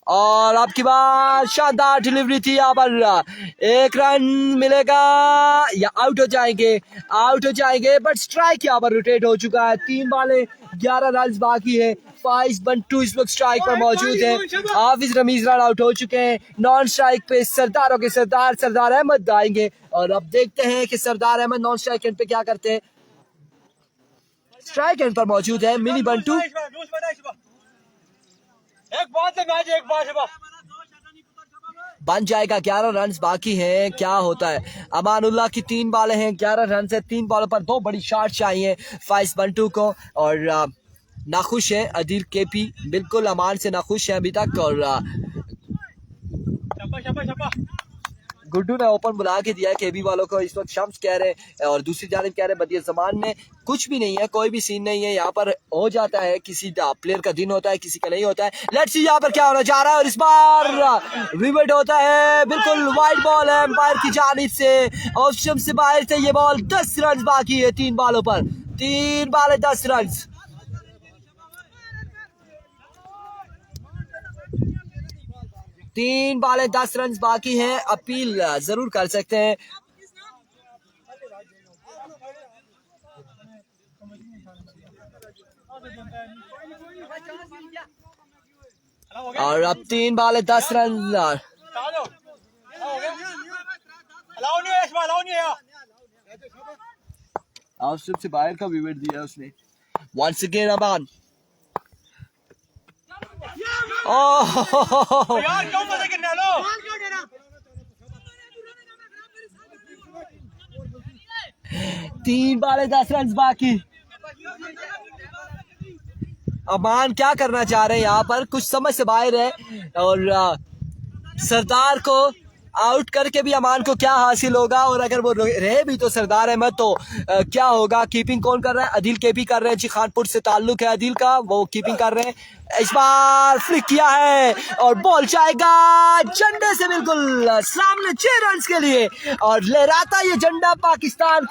और आपकी बात शानदार डिलीवरी थी यहाँ पर। 1 रन मिलेगा या आउट हो जाएंगे, बट स्ट्राइक यहाँ पर रोटेट हो चुका है। 3 बाले 11 रन बाकी है। फाइज बंटू इस वक्त स्ट्राइक पर मौजूद है। हाफिज रमीज रन आउट हो चुके हैं। नॉन स्ट्राइक पे सरदारों के सरदार अहमद आएंगे और अब देखते हैं कि सरदार अहमद नॉन स्ट्राइक एंड पे क्या करते हैं। स्ट्राइक एंड पर मौजूद है मिनी बंटू। बन जाएगा। 11 रन बाकी हैं, क्या होता है। अमानुल्लाह की 3 बालें हैं, 11 रन से 3 बॉलों पर 2 बड़ी शॉट चाहिए फाइज बंटू को। और नाखुश है अदील केपी, बिल्कुल अमान से नाखुश है अभी तक। और गुड्डू ने ओपन बुला के दिया है केबी वालों को। इस वक्त शम्स कह रहे हैं और दूसरी जानिब कह रहे हैं बदिया जमान ने कुछ भी नहीं है, कोई भी सीन नहीं है। यहाँ पर हो जाता है, किसी प्लेयर का दिन होता है, किसी का नहीं होता है। लेट्स सी यहाँ पर क्या होना जा रहा है। और इस बार विकेट होता है, बिल्कुल वाइड बॉल है एम्पायर की जानिब से। ऑफ स्टंप से बाहर से ये बॉल, 10 रन बाकी है 3 बॉलों पर। 3 बॉल 10 रन। 3 बॉल 10 रन बाकी हैं। अपील जरूर कर सकते हैं। और अब 3 बॉल 10 रन। ऑफ स्टंप से बाहर का विकेट दिया उसने। वंस अगेन अमान। यार क्यों मजे करने लो? 3 बॉल 10 रन बाकी। अमान क्या करना चाह रहे हैं यहाँ पर, कुछ समझ से बाहर है। और सरदार को आउट करके भी अमान को क्या हासिल होगा, और अगर वो रहे भी तो सरदार अहमद तो क्या होगा। कीपिंग कौन कर रहा है? अदिल केपी कर रहे हैं जी, खानपुर से ताल्लुक है अदिल का, वो कीपिंग कर रहे हैं। इस बार फ्लिक किया है और बॉल जाएगा झंडे से बिल्कुल सामने 6 रन के लिए। और लहराता ये झंडा पाकिस्तान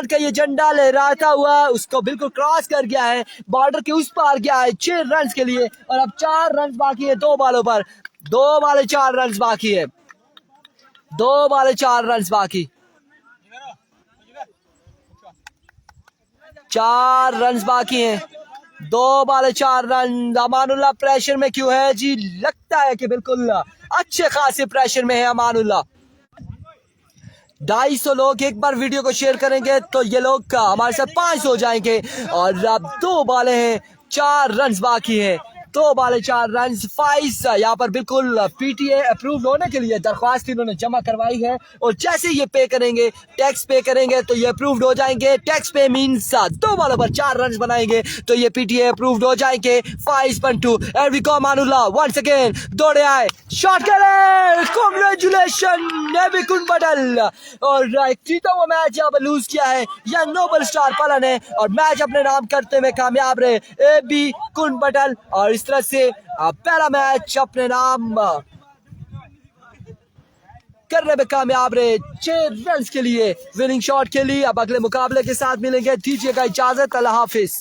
का ये झंडा लहराता हुआ उसको बिल्कुल क्रॉस कर गया है, बॉर्डर के उस पार गया है 6 रन के लिए। और अब 4 रन बाकी है 2 बॉलों पर। 2 बॉल 4 रन बाकी है। 2 बॉल 4 रन बाकी। 4 रन बाकी हैं। 2 बॉल 4 रन। अमानुल्लाह प्रेशर में क्यों है जी? लगता है कि बिल्कुल अच्छे खासे प्रेशर में है अमानुल्लाह। 250 लोग एक बार वीडियो को शेयर करेंगे तो ये लोग हमारे साथ 500 हो जाएंगे। और अब 2 बॉलें हैं 4 रन बाकी हैं। 2 बॉल 4 रन। फाइज यहाँ पर बिल्कुल पीटीए अप्रूव होने के लिए दरख्वास्त इन्होंने जमा करवाई है, और जैसे ये पे करेंगे, टैक्स पे करेंगे तो ये अप्रूव्ड हो जाएंगे। टैक्स पे मींस 2 बॉलों पर 4 रन बनाएंगे तो ये पीटीए अप्रूव्ड हो जाएंगे। 5.2 and we go Amanullah once again दौड़े आए, शॉट करे, कांग्रेचुलेशन नेबी कुनबटल। और एक जीता हुआ मैच यहाँ पर लूज किया है यंग नोबल स्टार पला ने, और मैच अपने नाम करते हुए कामयाब रहे एबी कुनबटल। और इस तरह से पहला मैच अपने नाम करने में कामयाब रहे 6 रन के लिए, विनिंग शॉट के लिए। अब अगले मुकाबले के साथ मिलेंगे, दीजिएगा इजाजत, अल्लाह हाफिज।